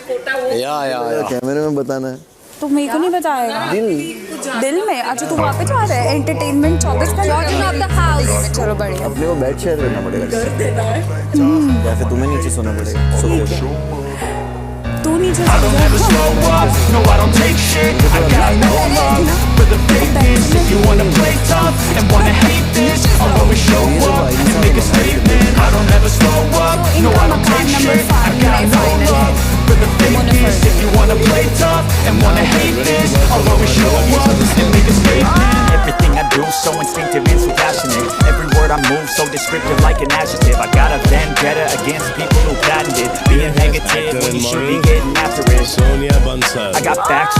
S9: या कैमरे में बताना है
S1: तू मेरे को नहीं बताएगा? दिल में अच्छा तू वहाँ पे जा रहा है एंटरटेनमेंट 24 घंटे। चलो बढ़िया।
S9: अपने को बेड शेयर करना पड़ेगा या फिर तुम्हें नीचे सोना पड़ेगा।
S1: तू नीचे
S6: I don't ever slow up, no I don't take shit. I got no love for the fakeness. If you wanna play tough and wanna hate this, I'll always show up and make a statement. I don't ever slow up, no I don't take shit. I got no love for the fakeness. If you wanna play tough and wanna hate this, I'll always show up and make a statement.
S7: Everything I do so instinctive and so passionate. Every word I move so descriptive like an adjective. I got a vendetta against people who patented being negative when you should be getting after it.
S2: Sonia Bansal.
S7: I got facts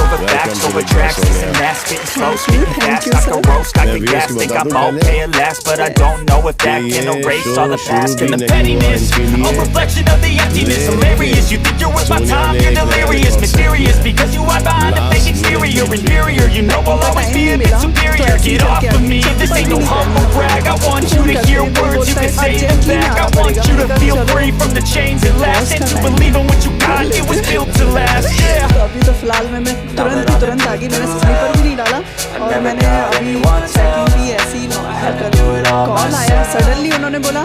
S7: over tracks, and that's getting slow, speaking fast. I can roast, I can gas, think I'm okay at last, but I don't know if that can erase all the past and the pettiness.
S6: A reflection of the emptiness, hilarious. You think you're worth my time, you're delirious, mysterious because you hide behind a fake exterior, inferior. You know I'll always be a bit superior. Get off of me, this ain't no humble brag. I want you to hear words, you can say them back. I want you to feel free from the chains that last, and to believe in what you got, it was built to last. Yeah.
S10: अभी तो फिलहाल में मैं तुरंत आ गई, मैंने sleeper भी नहीं डाला और मैंने अभी चेकिंग भी ऐसी कॉल आया सडनली, उन्होंने बोला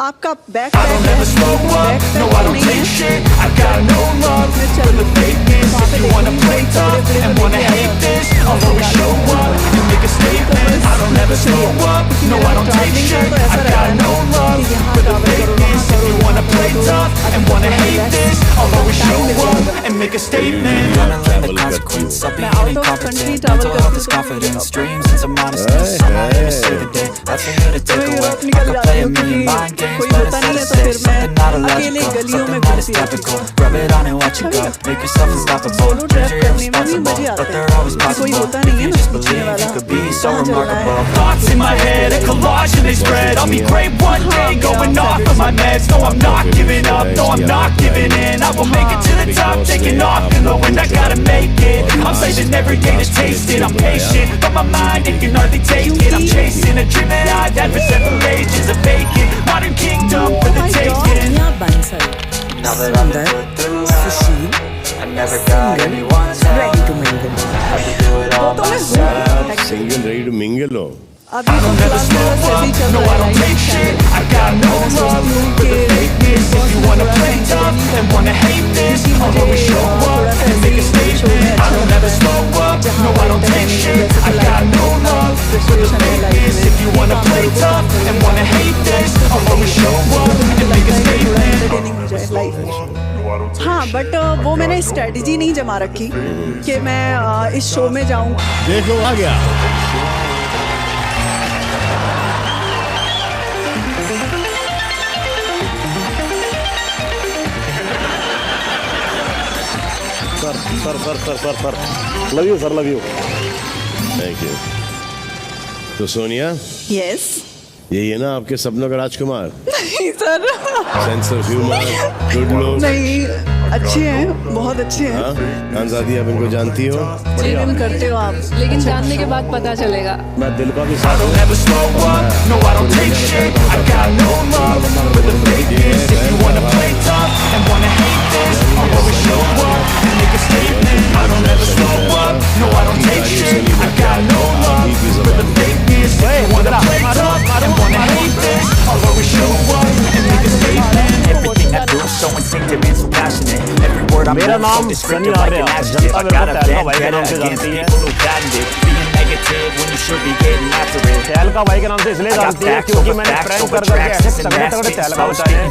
S10: आपका back
S6: I don't ever slow up, no I don't take shit. I got no love for the fakeness. If you wanna play tough and wanna hate this, I'll always show up and make a statement. I don't ever slow up, no I don't take shit. I got no love for the fakeness. If you wanna play tough and wanna hate this, I'll always show up and make a statement.
S11: Gonna learn the consequence of being incompetent. Mental health is confidence, dreams and some honesty. I'm not here to save the day, that's for you to take away. I could play a million mind games,
S10: कोई
S11: but
S10: होता
S11: instead
S10: नहीं
S11: of
S10: है तो
S11: say
S10: फिर मैं
S11: something not
S10: अकेले
S11: illogical,
S10: गलियों में
S11: something that is
S10: घूमती रहती
S11: topical. Rub it on and watch it go, make yourself unstoppable. Dreams are irresponsible, but they're always possible. If you just believe, you could be so remarkable.
S6: Thoughts in my head, a collage and they spread. I'll be great one day, going off of my meds. No, I'm not giving up, no, I'm not giving in. I will make it to the top, taking off in the wind. I gotta make it. I'm saving every day to taste it. I'm patient, but my mind, it can hardly take it. I'm chasing a dream that I've had for several ages. A vacant modern kingdom for the taking.
S11: Now that I've been put through hell, I never got anyone's help. I had to do it all myself.
S2: Single ready to mingle हो।
S10: अभी तो फिलहाल मेरा सही चल रहा है life.
S6: I got no love for the fakeness. If you wanna play tough and wanna hate this, I'll always show up and make a statement. I don't ever slow up, no I don't take shit. I got no love for the fakeness. If you wanna play tough and wanna hate this, I'll always show up and make a statement.
S10: हाँ but वो मैंने strategy नहीं जमा रखी कि मैं इस show में जाऊँ।
S2: देखो आ गया। Sir love you sir, love you, thank you. तो सोनिया
S10: यस
S2: यही है ना आपके सपनों का राजकुमार?
S10: नहीं sir,
S2: sense of humour, good look.
S10: नहीं अच्छे हैं, बहुत अच्छे हैं।
S2: आजादी आप इनको जानती हो?
S10: चिल करते हो आप,
S1: लेकिन जानने के बाद पता चलेगा।
S2: मैं दिल का भी साथ हूँ।
S6: Never slow up, no I don't take shit. I got no love for the fakeness. If you wanna play tough and wanna hate this, I'll always show up and make a statement. I don't ever slow up, no I don't take shit. I got no love for the fakeness. If you wanna play tough and wanna hate this, I'll always show up and make a statement.
S7: Everything I do so instinctive and so passionate. Every word I move so descriptive like an adjective. I got a vendetta against people who patented being negative when you should be getting after it.
S14: तहलका भाई के नाम से इसलिए जानती है क्योंकि मैंने प्रैंक कर करके ऐसे तगड़े तगड़े तहलका बताए हैं।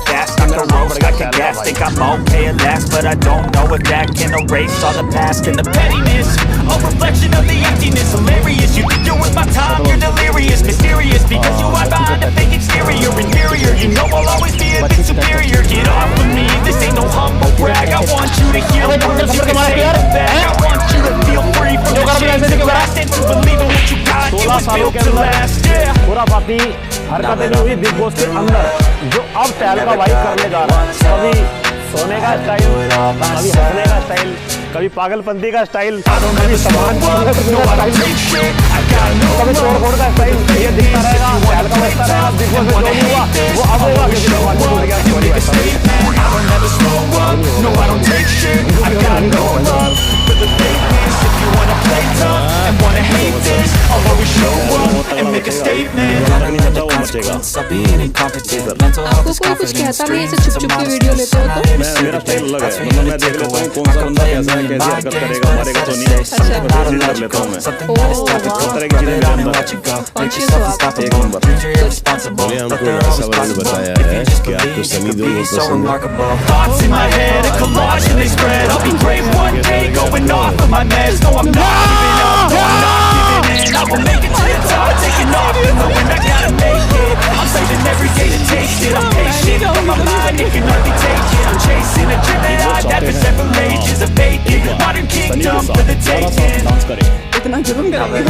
S14: मेरा नाम बढ़ गया तहलका भाई।
S7: Think I'm okay at last, but I don't know if that can erase all the past and the pettiness. A reflection of the emptiness, hilarious. You think you're worth my time, you're delirious, mysterious because you hide behind a fake exterior. Inferior, you know I'll always be a bit superior. Get off of me, this ain't no humble brag. I want you to hear words you can say it back. I want you to feel free from the chains of past and to believe in what you got. It was built to last, yeah.
S14: पूरा बाकी हरकतें जो हुई big boss के अंदर जो अब तहलका भाई करने जा रहा है, कभी सोने का स्टाइल, कभी हंसने का स्टाइल, कभी पागलपंती का स्टाइल, कभी सामान का स्टाइल, कभी तोड़ फोड़ का स्टाइल, ये दिखता रहेगा। तहलका बचता रहेगा। बिग बॉस में जो भी हुआ वो अब होगा क्योंकि भगवान को बोल गया सॉरी
S10: आपको कोई कुछ कहता नहीं ऐसे चुप चुप की वीडियो लेते हो तो?
S2: मेरा स्टाइल अलग है, मतलब मैं देख लेता हूँ कौन सा बंदा कैसा है, कैसी हरकत करेगा, मारेगा तो नहीं, मैं कर लेता हूँ मैं। हर तरह की चीजें मेरे अंदर है। एक नंबर। मैंने हमको ऐसा वाला बताया है कि आपको सनी देओल बहुत पसंद है।
S6: Thoughts in my head, a collage and they spread. I'll be great one day, going off of my meds. No, I'm not giving up, no, I'm not giving in. I will make it to the top, taking off and knowing I gotta make it. I'm saving every day to taste it. I'm patient, but my mind, it can hardly take it. I'm chasing a dream that I've had for several ages. A vacant, modern kingdom for the taking.
S10: इतना जुर्म करेंगे?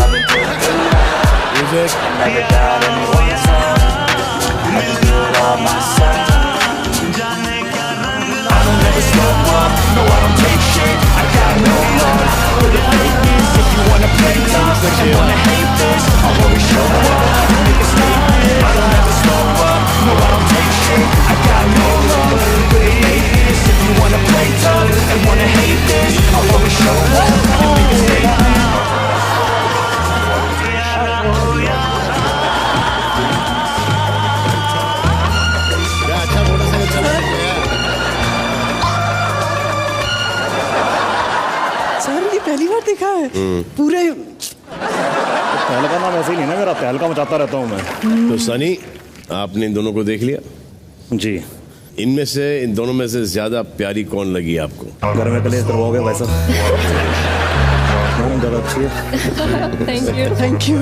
S6: I don't ever slow up, no I don't take shit. I got no love for the fakeness. If you wanna play tough and wanna hate this, I'll always show up and make a statement. I don't ever slow up, no I don't take shit. I got no love for the fakeness. If you wanna play tough and wanna hate this, I'll always show up and make a statement.
S10: Sir ये पहली बार देखा है पूरे।
S14: तहलका नाम ऐसे ही नहीं ना मेरा, तहलका मचाता रहता हूँ मैं।
S2: तो सनी, आपने इन दोनों को देख लिया?
S14: जी।
S2: इनमें से, इन दोनों में से ज्यादा प्यारी कौन लगी आपको?
S14: घर में कलेश करवाओगे वैसा? मैडम ज़्यादा अच्छी है।
S10: Thank you thank you.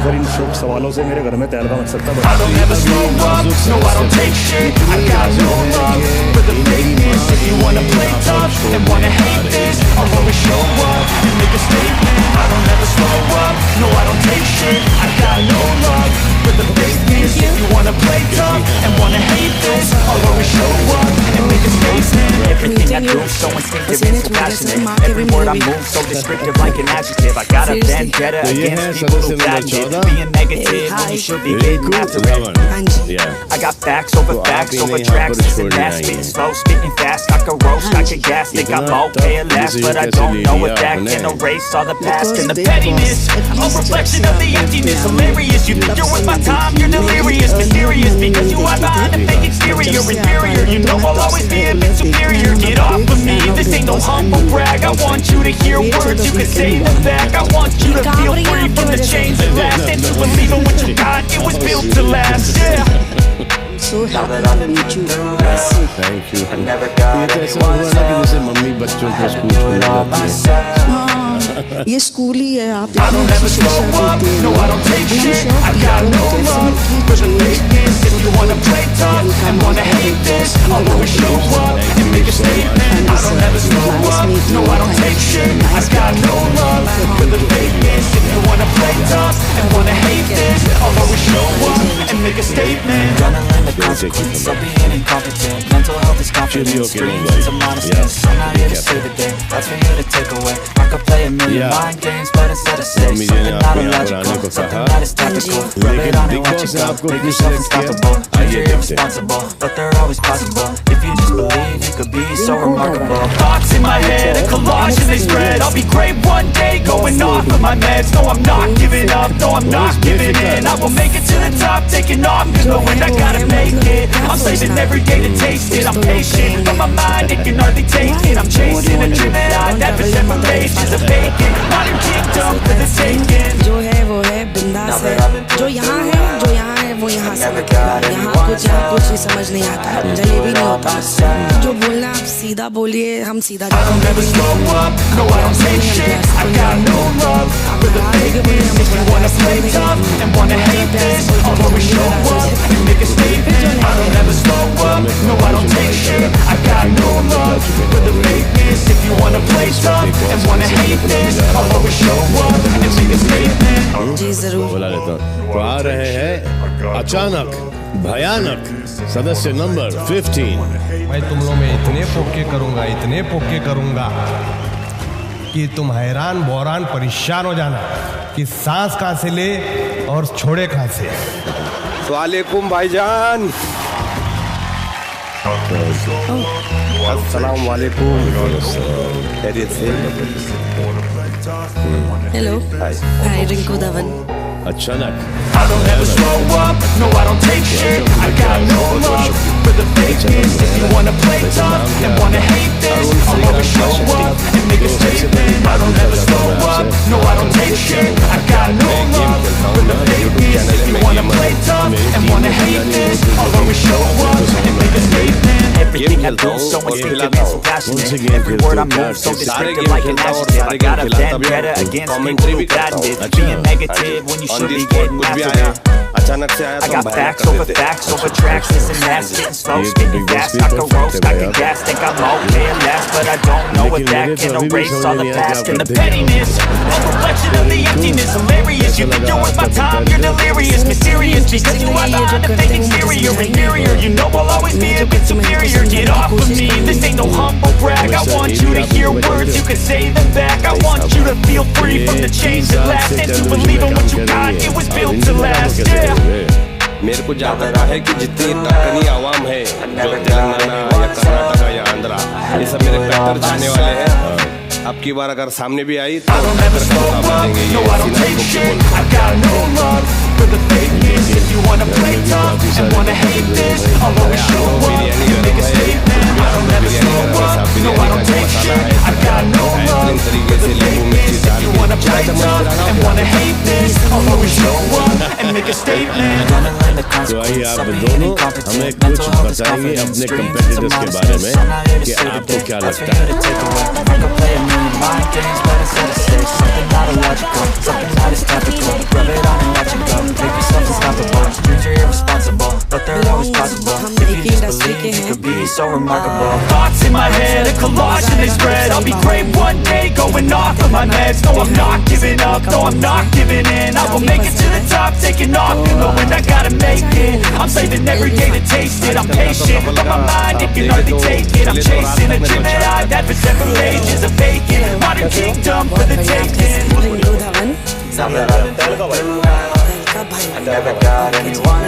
S14: Sir इन सब सवालों से मेरे घर में तहलका मच सकता
S6: I don't ever slow up, no I don't take shit. I got no love for the fakeness. If you wanna play tough and wanna hate this, I'll always show up and make a statement. I don't ever slow up, no I don't take shit. I got no love for the fakeness. If you wanna play tough and wanna hate this, I'll always show up and make a statement.
S7: Everything I do so instinctive and so passionate. Every word I move so descriptive like an adjective. I got a vendetta against people who badness. Being negative when you should be getting after it. I got facts over tracks. Isn't that spitting slow, spitting fast? I can roast, I can gas. Think I'm okay at last, but I don't know if that can erase all the past and the pettiness.
S6: A reflection of the emptiness, hilarious. You think you're worth my time, you're delirious, mysterious because you hide behind a fake exterior. Inferior, you know I'll always be a bit superior. Get off of me, this ain't no humble brag. I want you to hear words you can say them back. I want you to feel free from the chains of past and to believe in what you got. It was built to last, yeah.
S5: So happy to meet you.
S2: Thank you. ये तो ऐसा हुआ ना कि जैसे mummy बच्चों को school छोड़ जाती है।
S5: ये स्कूल ही है, आप
S6: I don't ever slow up, no I don't take shit. I got no love for the fakeness. If you wanna play tough and wanna hate this, I'll always show up and make a statement. I don't ever slow up, no I don't take shit. I got no love for the fakeness. If you wanna play tough and wanna hate this, I'll always show up and make a statement.
S11: Gonna learn the consequence of being incompetent. Mental health is confidence, dreams of modestness. I'm not here to save the day, that's for you to take away. I could play a million mind games, but instead of say something not illogical, something that is topical. Rub it on and watch it go, make yourself unstoppable. Dreams are irresponsible, but they're always possible. If you just believe, you could be so remarkable.
S6: Thoughts in my head, a collage and they spread. I'll be great one day, going off of my meds. No, I'm not giving up, no, I'm not giving in. I will make it to the top, taking off, cause knowing I gotta make it. I'm saving every day to taste it. I'm patient, but my mind, it can hardly take it. I'm chasing a dream that I've had for several ages. A vacant, modern
S15: समझ नहीं आता, जलेबी नहीं होता। जो बोलना आप सीधा बोलिए, हम सीधा जी जरूर
S2: बुला लेता हूँ। तो आ रहे हैं अचानक भयानक सदस्य नंबर 15।
S16: मैं तुम लोग में इतने पोके करूंगा कि तुम हैरान बोरान परेशान हो जाना कि सांस कहाँ से ले और छोड़े कहाँ से।
S9: वालेकुम भाईजान। अस्सलाम वालेकुम। खैरियत से?
S15: Hello hi Rinku Dhawan.
S2: अचानक
S6: I don't ever slow up, no I don't take shit. I got no love for the fakeness. If you wanna play tough and wanna hate this, I'll always show up and make a statement. I don't ever slow up, no I don't take shit. I got no love for the fakeness. If you wanna play tough and wanna hate this, I'll always show up and make a statement.
S7: Everything I do, so instinctive, so passionate. Every word I move, so descriptive like an adjective. I got a vendetta against people who patented being negative when you should be getting after it. I got facts over tracks, this and that, spitting slow, spitting fast. I can roast, I can gas, think I'm okay at last, but I don't know if that can erase all the past and the pettiness. A reflection of the emptiness, hilarious. You think you're worth my time, you're delirious, mysterious, because you are behind the fake exterior, inferior. You know I'll always be a bit superior. Get off of me, this ain't no humble brag. I want you to hear words, you can say them back. I want you to feel free from the chains that last, and to believe in what you got, it was built to last, yeah.
S9: मेरे को ज्यादा रहा है कि जितनी दक्कनी आवाम है, जो तेलंगाना या कर्नाटका या आंध्रा, ये सब मेरे कट्टर चाहने वाले हैं। अब की बार अगर सामने भी आई तो
S2: तो आइए आप दोनों हमें कुछ बताइए अपने कंपेटिटर्स के बारे में कि आपको क्या लगता है।
S6: Thoughts in my head, a collage and they spread. I'll be great one day, going off of my meds. No, I'm not giving up, no, I'm not giving in. I will make it to the top, taking off and going, I gotta make it. I'm saving every day to taste it. I'm patient, but my mind, it can hardly take it. I'm chasing a dream that I've had for several ages. A vacant, modern kingdom for the taking.
S15: Rinku Dhawan.
S7: I never got anyone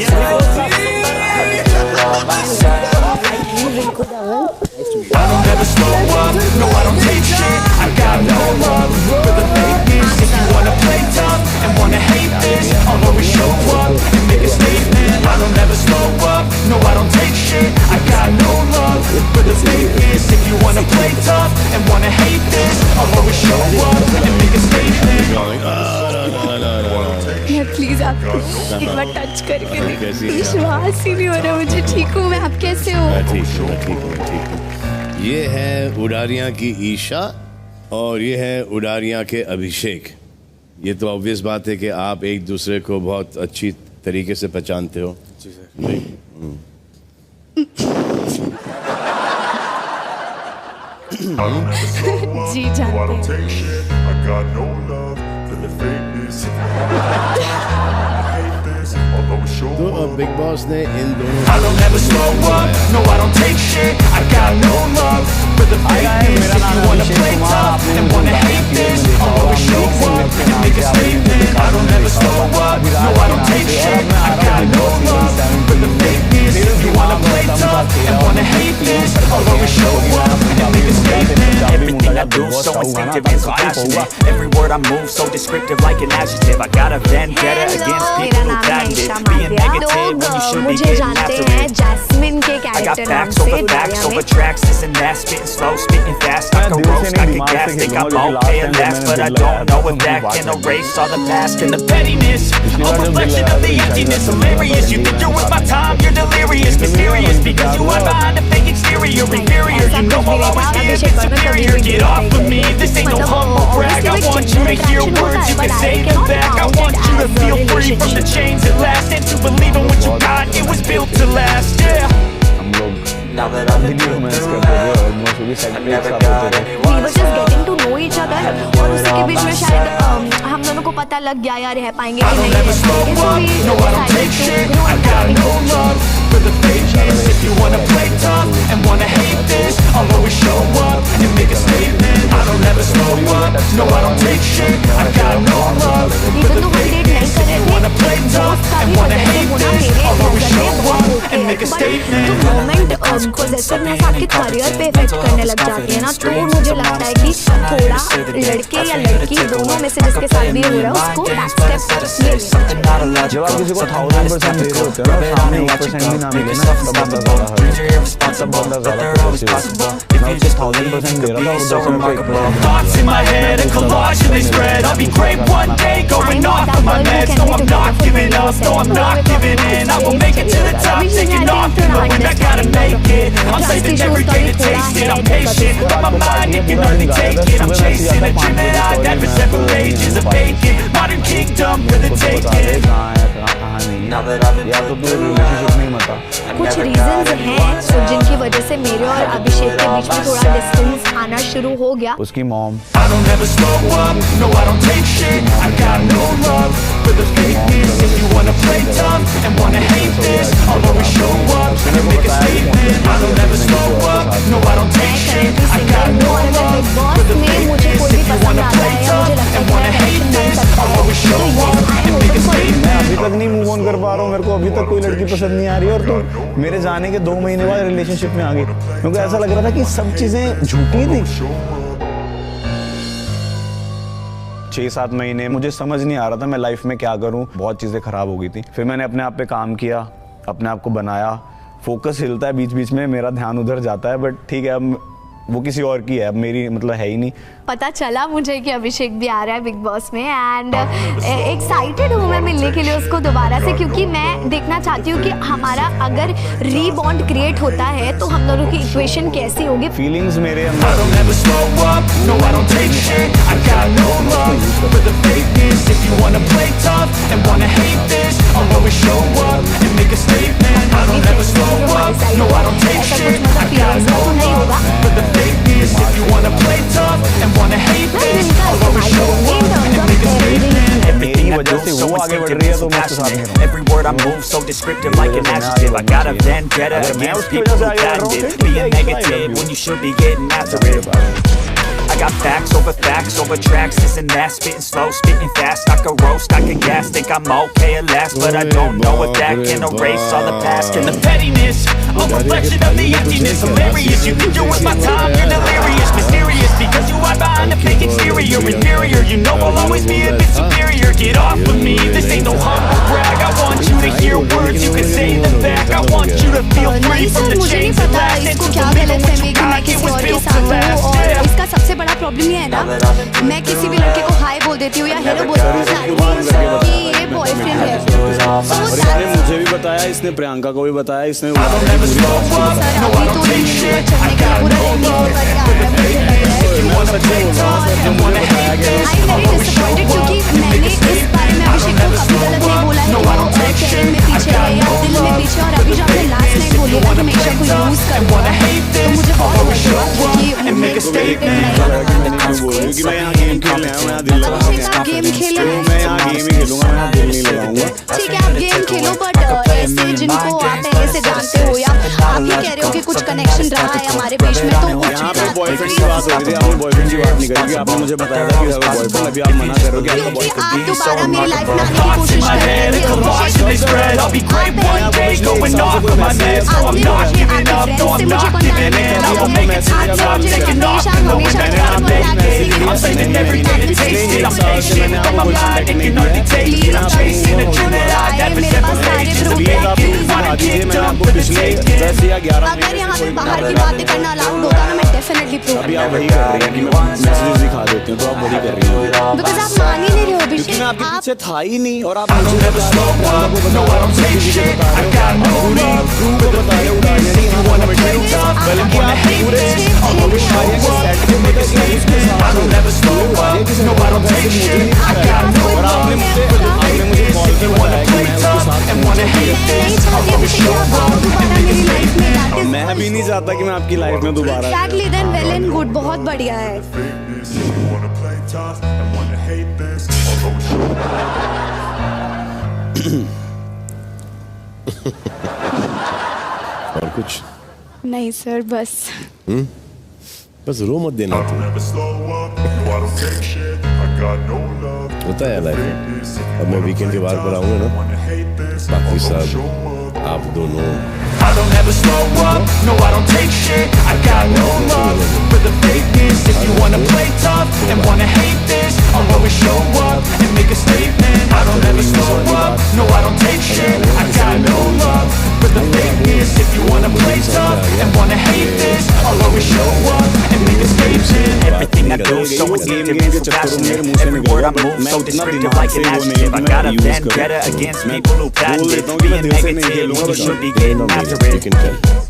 S6: I don't ever slow up, no I don't take shit. I got no love for the fakeness. If you wanna play tough and wanna hate this, I'll always show up and make a statement. I don't ever slow up, no I don't take shit. I got no love for the fakeness. If you wanna play tough and wanna hate this, I'll always show up and make a statement.
S1: Please आप एक बार touch करके देखिए, विश्वास ही नहीं हो रहा मुझे। ठीक हूँ मैं, आप कैसे हो?
S2: मैं ठीक हूँ। ये है उडारियाँ की ईशा और ये है उडारियाँ के अभिषेक। ये तो ऑब्वियस बात है कि आप एक दूसरे को बहुत अच्छी तरीके से पहचानते हो। जी सर।
S1: जी जानते
S2: तो अब बिग बॉस ने इन दोनों
S6: I don't ever slow up, no I don't take shit. I got no love for the fakeness. If you wanna play tough and wanna hate this, I'll always show up and make a statement. I don't ever slow up, no I don't take shit. I got no love for the fakeness. If you wanna play tough and wanna hate this, I'll always show up and make a statement. Everything I
S14: Big
S7: loose,
S14: Boss
S7: so
S14: चाहूंगा ना
S7: instinctive and so passionate. Every word I move so descriptive like an adjective. I got a vendetta against people who patented being negative when you should be
S12: मुझे
S7: getting
S12: जानते
S7: after
S12: हैं
S7: it.
S12: Jasmine के
S7: I got
S12: character नाम
S7: facts
S12: से
S7: over facts over tracks, this and that, spitting slow, spitting fast. I can roast, I can gas, think I'm okay at last, but I don't know if that can erase all the past and the pettiness. A reflection of the emptiness, hilarious. You think you're worth my time, you're delirious, mysterious because you hide behind a fake exterior, inferior. You know I'll always be a bit superior. Get off of me, this ain't no humble brag. I want you to hear words, you can say them back. I want you to feel free from the chains that last and to believe in what you got. It was built to last, yeah. Now that I'm in
S4: romance करते थे almost वो भी set पे साथ होते थे
S12: We were just getting to know each other और उसी के बीच में शायद हम दोनों को पता लग गया यार रह पाएंगे कि नहीं रह पाएंगे so we decided to grow and
S6: got no love for the fakeness. If you wanna play tough and wanna hate this, I'll always show up and make a statement. I don't ever slow up, no I don't take shit. I got no love for the fakeness. If you wanna play tough and wanna hate this, I'll always show up and make a statement.
S12: तो moment पॉजेसिवनेस आपके career पे effect करने लग जाती है ना तो मुझे लगता है कि थोड़ा लड़के या लड़की दोनों में से जिसके साथ भी हो रहा है उसको बैक स्टेप
S4: जब आप किसी को 1000% दे रहे होते हो ना सामने 1% भी ना मिले ना तब बंदा ज़्यादा मैं उसे 1000% दे रहा था और 10 पे
S6: Thoughts in my head, a collage and they spread. I'll be great one day, going off of my meds. No, I'm not giving up, no, I'm not giving in. I will make it to the top, taking off, knowing I gotta make it. I'm saving every day to taste it. I'm patient, but my mind, it can hardly take it. I'm chasing a dream that I've had for several ages of vacant. Modern kingdom for the taking.
S4: या तो तू relationship नहीं मता
S12: कुछ reasons हैं so जिनकी वजह से मेरे और अभिषेक के बीच में थोड़ा डिस्टेंस आना शुरू हो गया
S4: उसकी mom
S6: I don't ever slow up, no I don't take shit. I got no love for the fakeness. If you wanna play tough and wanna hate this, I'll always show up and make a statement. I don't ever slow up, no I don't take shit. I got no love for the fakeness. If you wanna play tough and wanna hate this, I'll always show up and make a statement.
S4: अभी तक नहीं move on कर पा रहा हूँ मेरे को अभी तक कोई लड़की पसंद नहीं आ रही और तुम मेरे जाने के 2 महीने बाद रिलेशनशिप में आ गई क्योंकि ऐसा लग रहा था कि सब चीजें झूठी थी 6-7 महीने मुझे समझ नहीं आ रहा था मैं लाइफ में क्या करूं बहुत चीज़ें खराब हो गई थी फिर मैंने अपने आप पे काम किया अपने आप को बनाया फोकस हिलता है बीच बीच में मेरा ध्यान उधर जाता है बट ठीक है अब वो किसी और की है अब मेरी मतलब है ही नहीं
S12: पता चला मुझे कि अभिषेक भी आ रहा है बिग बॉस में एंड एक्साइटेड हूँ मैं मिलने के लिए उसको दोबारा से क्योंकि मैं देखना चाहती हूँ कि हमारा अगर रीबॉन्ड क्रिएट होता है तो हम दोनों की इक्वेशन कैसी होगी
S4: फीलिंग्स मेरे
S6: I don't ever slow up, no I don't take shit. I got no love for the fakeness. If you wanna play tough and wanna hate this, I'll always show up and make a statement. I don't ever slow up, no I don't take shit. I got no love for the fakeness. If you wanna play tough and wanna hate this, I'll always show up and make a statement.
S7: Everything I do so instinctive and so passionate. Every word I move so descriptive like an adjective. I got a vendetta against people who patented being negative when you should be getting after it. I got facts over tracks, this and that, spitting slow, spitting fast. I can roast, I can gas, think I'm okay at last, but I don't know if that can erase all the past and the pettiness. A reflection of the emptiness, hilarious. You think you're worth my time, you're delirious, mysterious because you hide behind a fake exterior, inferior. You know I'll always be a bit superior. Get off of me, this ain't no humble brag. I want you to hear words, you can say them back. I want you to feel free from the chains that last and to believe in what you got. It was built to last. Yeah.
S1: इसका सबसे बड़ा problem ये है ना मैं किसी भी लड़के को हाय बोल देती हूँ या हेलो बोलती हूँ कि ये बॉयफ्रेंड है
S4: इसने मुझे भी बताया इसने प्रियंका को भी बताया इसने
S1: क्योंकि मैंने इस बारे में अभिषेक को कभी गलत नहीं बोला है कि वो चैन में पीछे है या दिल में पीछे और अभी जब मैं लास्ट नाइट बोली था कि हमेशा को यूज करता है तो मुझे बहुत अच्छा हुआ क्योंकि
S4: मैं यहाँ गेम खेलने आया हूँ यहाँ दिल लगाऊंगा
S1: गेम खेले
S4: मैं यहाँ गेम ही खेलूंगा मैं यहाँ दिल नहीं लगाऊंगा
S1: ठीक है आप गेम खेलो बट ऐसे जिनको आप पहले से जानते हो या आप ही कह रहे हो कि कुछ कनेक्शन रहा है हमारे बीच में तो
S4: यहाँ पे बॉयफ्रेंड की बात हो रही थी आपने बॉयफ्रेंड की बात नहीं करी कि आपने मुझे बताया था कि बॉयफ्रेंड अभी आप मना कर रहे हो कि आपका बॉयफ्रेंड
S1: आप दोबारा मेरी लाइफ में आने की कोशिश कर रहे थे आपने मुझे कॉन्टैक्ट किया था मुझे हमेशा
S6: and every day to taste it. I'm patient, but my mind, it can only take it. I'm chasing a dream that I never separated. Just to make it, wanna get done for the taking.
S12: अगर यहाँ पे बाहर की बातें करना allowed होता ना मैं डेफिनेटली प्रूव
S9: अभी आप वही कर रही हैं कि मैं मैसेज दिखा देती हूँ तो आप वही कर रही हैं
S12: बिकॉज़ आप मान ही नहीं रहे हो
S9: क्योंकि
S12: अभिषेक
S9: मैं आपके पीछे था ही नहीं और आप
S6: I don't ever slow up, no I don't take shit. I got no love for the fakeness. If you wanna play tough and wanna hate this, I'll always show up and make a statement. I don't ever slow up, no I don't take shit. I got no love for the fakeness. If you wanna play tough and wanna hate this, I'll always show up and make a statement.
S9: मैं भी नहीं चाहता कि मैं आपकी life में दोबारा
S12: Exactly, then well and good, बहुत बढ़िया है
S2: और कुछ
S12: नहीं सर बस
S2: बस रो मत देना तुम होता है लाइफ में अब मैं वीकेंड के बाद पर आऊंगा ना बाकी सब आप दोनों
S6: I don't ever slow up, no I don't take shit. I got no love for the fakeness. If you wanna play tough and wanna hate this, I'll always show up and make a statement. I don't ever slow up, no I don't take shit. I got no love for the fakeness. If you wanna play tough and wanna hate this, I'll always show up and make a statement.
S7: Everything I do so instinctive and so passionate. Every word I move so descriptive like an adjective. I got a vendetta against people who patented being negative when you should be getting after it.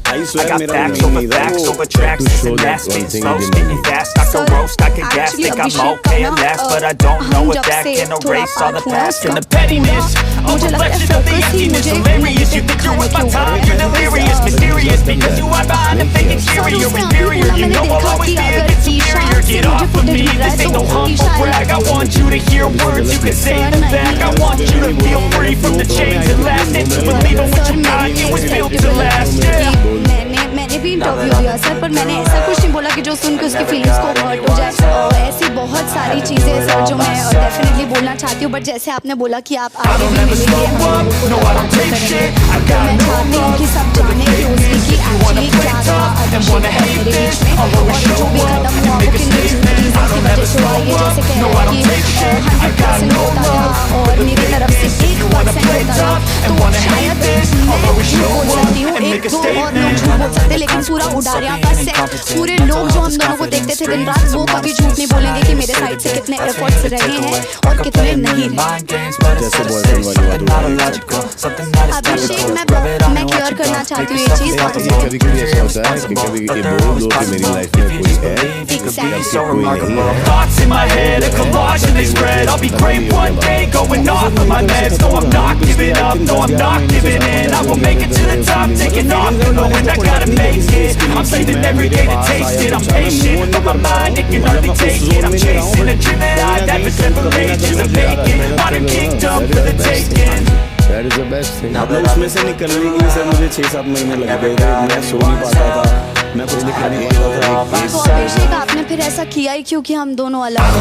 S7: I got facts over tracks, and last beat slow, spitting fast. I can roast, I can gas, think I'm okay at last, but I don't know if that can erase all the past and the pettiness. A reflection of the emptiness, hilarious. You think you're worth my time, you're delirious, mysterious, because you hide behind a fake exterior, inferior. You know I'll always be a bit superior. Get off of me, this ain't no humble brag. I want you to hear words, you can say them back. I want you to feel free from the chains that lasted. Believing what you got, it was built to last.
S12: मैंने भी interview दिया sir पर मैंने ऐसा कुछ नहीं बोला कि जो सुन के उसकी फीलिंग्स को हर्ट हो जाए और ऐसी बहुत सारी चीज़ें सर जो मैं डेफिनेटली बोलना चाहती हूँ बट जैसे आपने बोला कि आप आगे भी मिलेंगे मैं चाहती हूँ कि सब जाने कि उसकी कि एक्चुअली क्या था अभिषेक मेरे बीच में और जो भी कदम हुआ वो किन रीजन की वजह से हुआ ये जैसे कह रहे हैं कि 100% होता था और मेरी तरफ से 1% होता था तो शायद मैं झूठ बोल सकती हूँ एक दो और लोग झूठ बोल सकते लेकिन पूरा उडारिया का सेट पूरे लोग जो हम दोनों को देखते थे दिन रात वो कभी झूठ नहीं बोलेंगे कि मेरे साइड से कितने एफर्ट्स रहे हैं और कितने नहीं रहे अभिषेक मैं क्लियर करना चाहती हूँ ये चीज़
S2: कभी कभी ऐसा होता है कि कभी ये बोल दो कि मेरी लाइफ में कोई है कोई नहीं है
S6: Thoughts in my head, a collage and they spread. I'll be great one day, going off of my meds. No, I'm not giving up, no, I'm not giving in. I will make it to the top, taking off and knowing I gotta make it. I'm saving every day to taste it. I'm patient, but my mind, it can hardly take it. I'm chasing a dream that I never separate. Just a vacant, modern kingdom for the taking.
S2: That is the best thing.
S9: अब उसमें से निकलने के लिए sir मुझे 6-7 महीने लग गए थे मैं सो नहीं पाता था मैं कुछ लिख नहीं पाता था
S12: तो अभिषेक आपने फिर ऐसा किया ही क्योंकि हम दोनों अलग हैं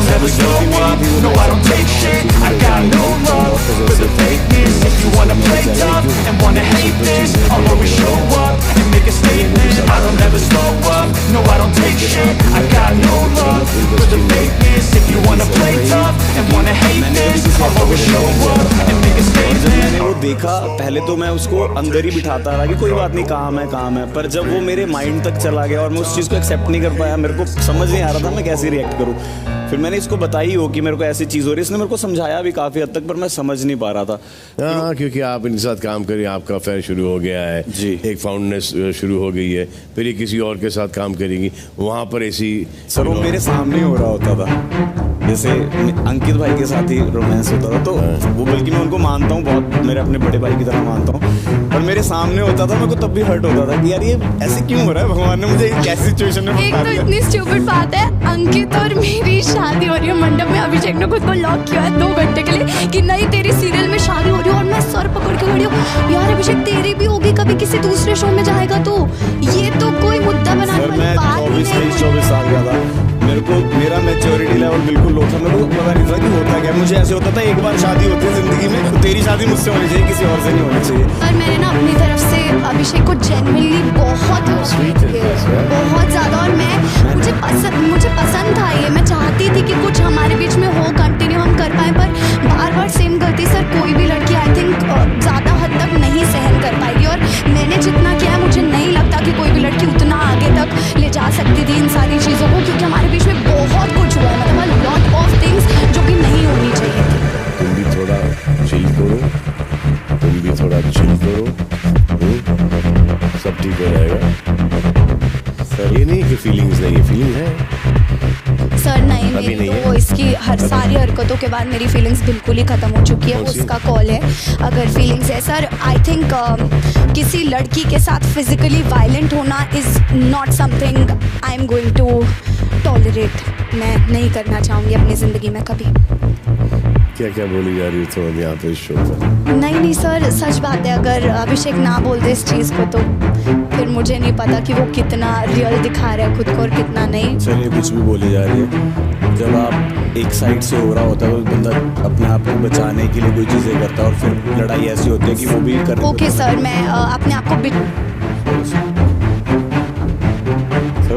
S6: No, I don't take shit. I got no love for the fakeness. If you wanna play tough and wanna hate this, I'll always show up and make a statement. I don't ever slow up. No, I don't take shit. I got no love for the fakeness. If you wanna play tough and wanna hate this, I'll always show up and make a statement.
S9: मैंने वो देखा पहले तो मैं उसको अंदर ही बिठाता रहा कि कोई बात नहीं काम है पर जब वो मेरे माइंड तक चला गया और मैं उस चीज़ को एक्सेप्ट नहीं कर पाया मेरे को समझ नहीं आ रहा था मैं कैसे रिएक्ट करूँ फिर मैंने इसको बताई हो कि मेरे को ऐसी चीज़ हो रही है इसने मेरे को समझाया भी काफ़ी हद तक पर मैं समझ नहीं पा रहा था
S2: हाँ क्योंकि आप इनके साथ काम करिए आपका अफेयर शुरू हो गया है
S9: जी
S2: एक फाउंडनेस शुरू हो गई है फिर ये किसी और के साथ काम करेंगी वहाँ पर ऐसी
S9: सर वो मेरे सामने हो रहा होता था जैसे अंकित भाई के साथ ही रोमांस होता था तो वो बल्कि मैं उनको मानता हूँ बहुत मेरे अपने बड़े भाई की तरह मानता हूँ पर मेरे सामने होता था मेरे को तब भी हर्ट होता था कि यार ये ऐसे क्यों हो रहा है भगवान ने मुझे कैसी सिचुएशन में
S12: एक तो इतनी स्टूपिड बात है अंकित और मेरी शादी हो रही है मंडप में अभिषेक ने खुद को लॉक किया है 2 घंटे के लिए कि नहीं तेरी सीरियल में शादी हो रही है और मैं सर पकड़ के खड़ी हूँ यार अभिषेक तेरी भी होगी कभी किसी दूसरे शो में जाएगा तू ये तो कोई मुद्दा बनाने वाली बात नहीं है
S9: 24 साल का था मेरे को मेरा मैच्योरिटी लेवल बिल्कुल लो था मेरे को पता नहीं था कि होता क्या मुझे ऐसे होता था एक बार शादी होती है जिंदगी में तो तेरी शादी मुझसे होनी चाहिए किसी और से नहीं होनी चाहिए
S12: पर मैंने ना अपनी तरफ से अभिषेक को जेन्युइनली बहुत ज़्यादा और मुझे पसंद था ये मैं चाहती थी कि कुछ
S2: नहीं है।
S1: तो इसकी सारी हरकतों के बाद मेरी फीलिंग्स बिल्कुल ही ख़त्म हो चुकी है। उसका कॉल है अगर फीलिंग्स है। सर आई थिंक किसी लड़की के साथ फिजिकली वायलेंट होना is not something I am going to tolerate. मैं नहीं करना चाहूँगी अपनी ज़िंदगी में कभी।
S2: क्या क्या बोली जा रही है तो यहाँ पे इस शो पर?
S1: नहीं सर, सच बात है। अगर अभिषेक ना बोलते इस चीज़ को तो फिर मुझे नहीं पता कि वो कितना रियल दिखा रहा है खुद को और कितना नहीं।
S9: चलिए कुछ भी बोली जा रही है। जब आप एक साइड से हो रहा होता है तो बंदा अपने आप को बचाने के लिए कोई चीज़ें करता है और फिर लड़ाई ऐसी होती है कि वो भी कर।
S1: ओके सर, मैं अपने आप को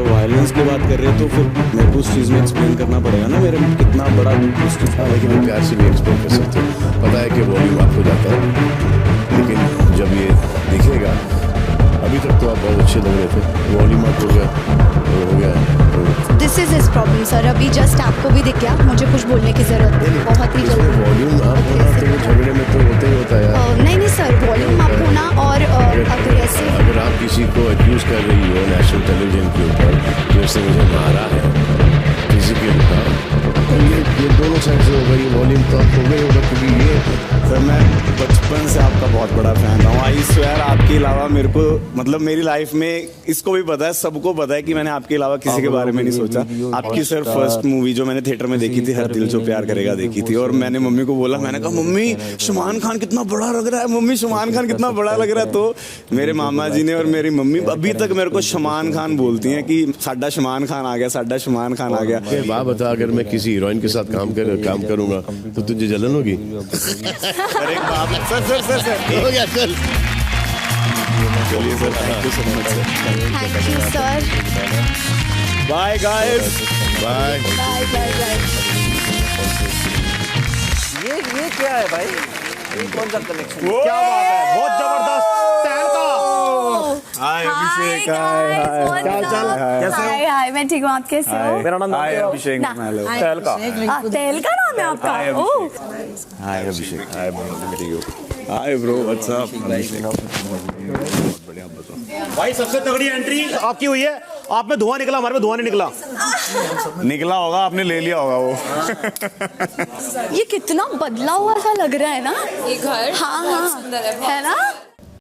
S9: वायलेंस की बात कर रहे हैं तो फिर मेरे को उस चीज़ में एक्सप्लेन करना पड़ेगा ना मेरे कितना बड़ा
S2: लेकिन मैं प्यार से भी एक्सप्लेन कर सकते हो। पता है कि वॉल्यूम अप हो जाता है, लेकिन जब ये दिखेगा, अभी तक तो आप बहुत अच्छे लग रहे थे, वॉल्यूम अप हो गया
S1: this is his problem sir. अभी जस्ट आपको भी दिख गया, मुझे कुछ बोलने की जरूरत नहीं, बहुत ही जल्दी।
S2: वॉल्यूम अप होना तो वो झगड़े में तो होता ही होता है।
S1: नहीं सर, वॉल्यूम अप होना और
S2: अगर आप किसी को एक्यूज कर रही हो नेशनल टेलीविजन के ऊपर कि उसने मुझे मारा है फिजिकल का, तो ये दोनों साइड से होगा, ये वॉल्यूम तो अप हो गई होगा। क्योंकि ये
S9: सर मैं बचपन से आपका बहुत बड़ा फैन हूँ। आई स्वेयर आपके अलावा मेरे को मतलब मेरी लाइफ में इसको भी पता है, सबको पता है कि मैंने आपके अलावा किसी के बारे में नहीं सोचा। आपकी सर फर्स्ट मूवी जो मैंने थिएटर में देखी थी, हर दिल जो प्यार करेगा देखी थी, और मैंने मम्मी को बोला, मैंने कहा मम्मी सलमान खान कितना बड़ा लग रहा है, मम्मी सलमान खान कितना बड़ा लग रहा है। तो मेरे मामा जी ने और मेरी मम्मी अभी तक मेरे को सलमान खान बोलती हैं कि साडा सलमान खान आ गया, साडा सलमान खान आ गया।
S2: बात बता, अगर मैं किसी हीरोइन के साथ काम करूंगा तो तुझे जलन होगी?
S9: अरे बाप सर
S2: हो गया सर।
S9: चलिए sir, thank you so much sir.
S12: Thank you sir.
S9: Bye guys,
S2: bye
S12: bye bye bye.
S14: ये क्या है भाई? ये कौन सा कनेक्शन? क्या बात है, बहुत जबरदस्त।
S9: हाय अभिषेक, हाय क्या चाल? कैसे हो?
S12: हाय, मैं ठीक हूँ, आप कैसे हो?
S14: मेरा नाम
S9: हाय अभिषेक, हेलो।
S14: तेल का
S12: तेल का नाम है आपका?
S9: हाय अभिषेक, हाय हाय ब्रो, व्हाट्स अप?
S14: भाई सबसे तगड़ी एंट्री आपकी हुई है। आप में धुआं निकला, हमारे में धुआं नहीं निकला।
S9: निकला होगा, आपने ले लिया होगा वो।
S12: ये कितना बदला हुआ सा लग रहा है ना ये घर। हाँ हाँ,
S10: सुंदर है
S12: ना?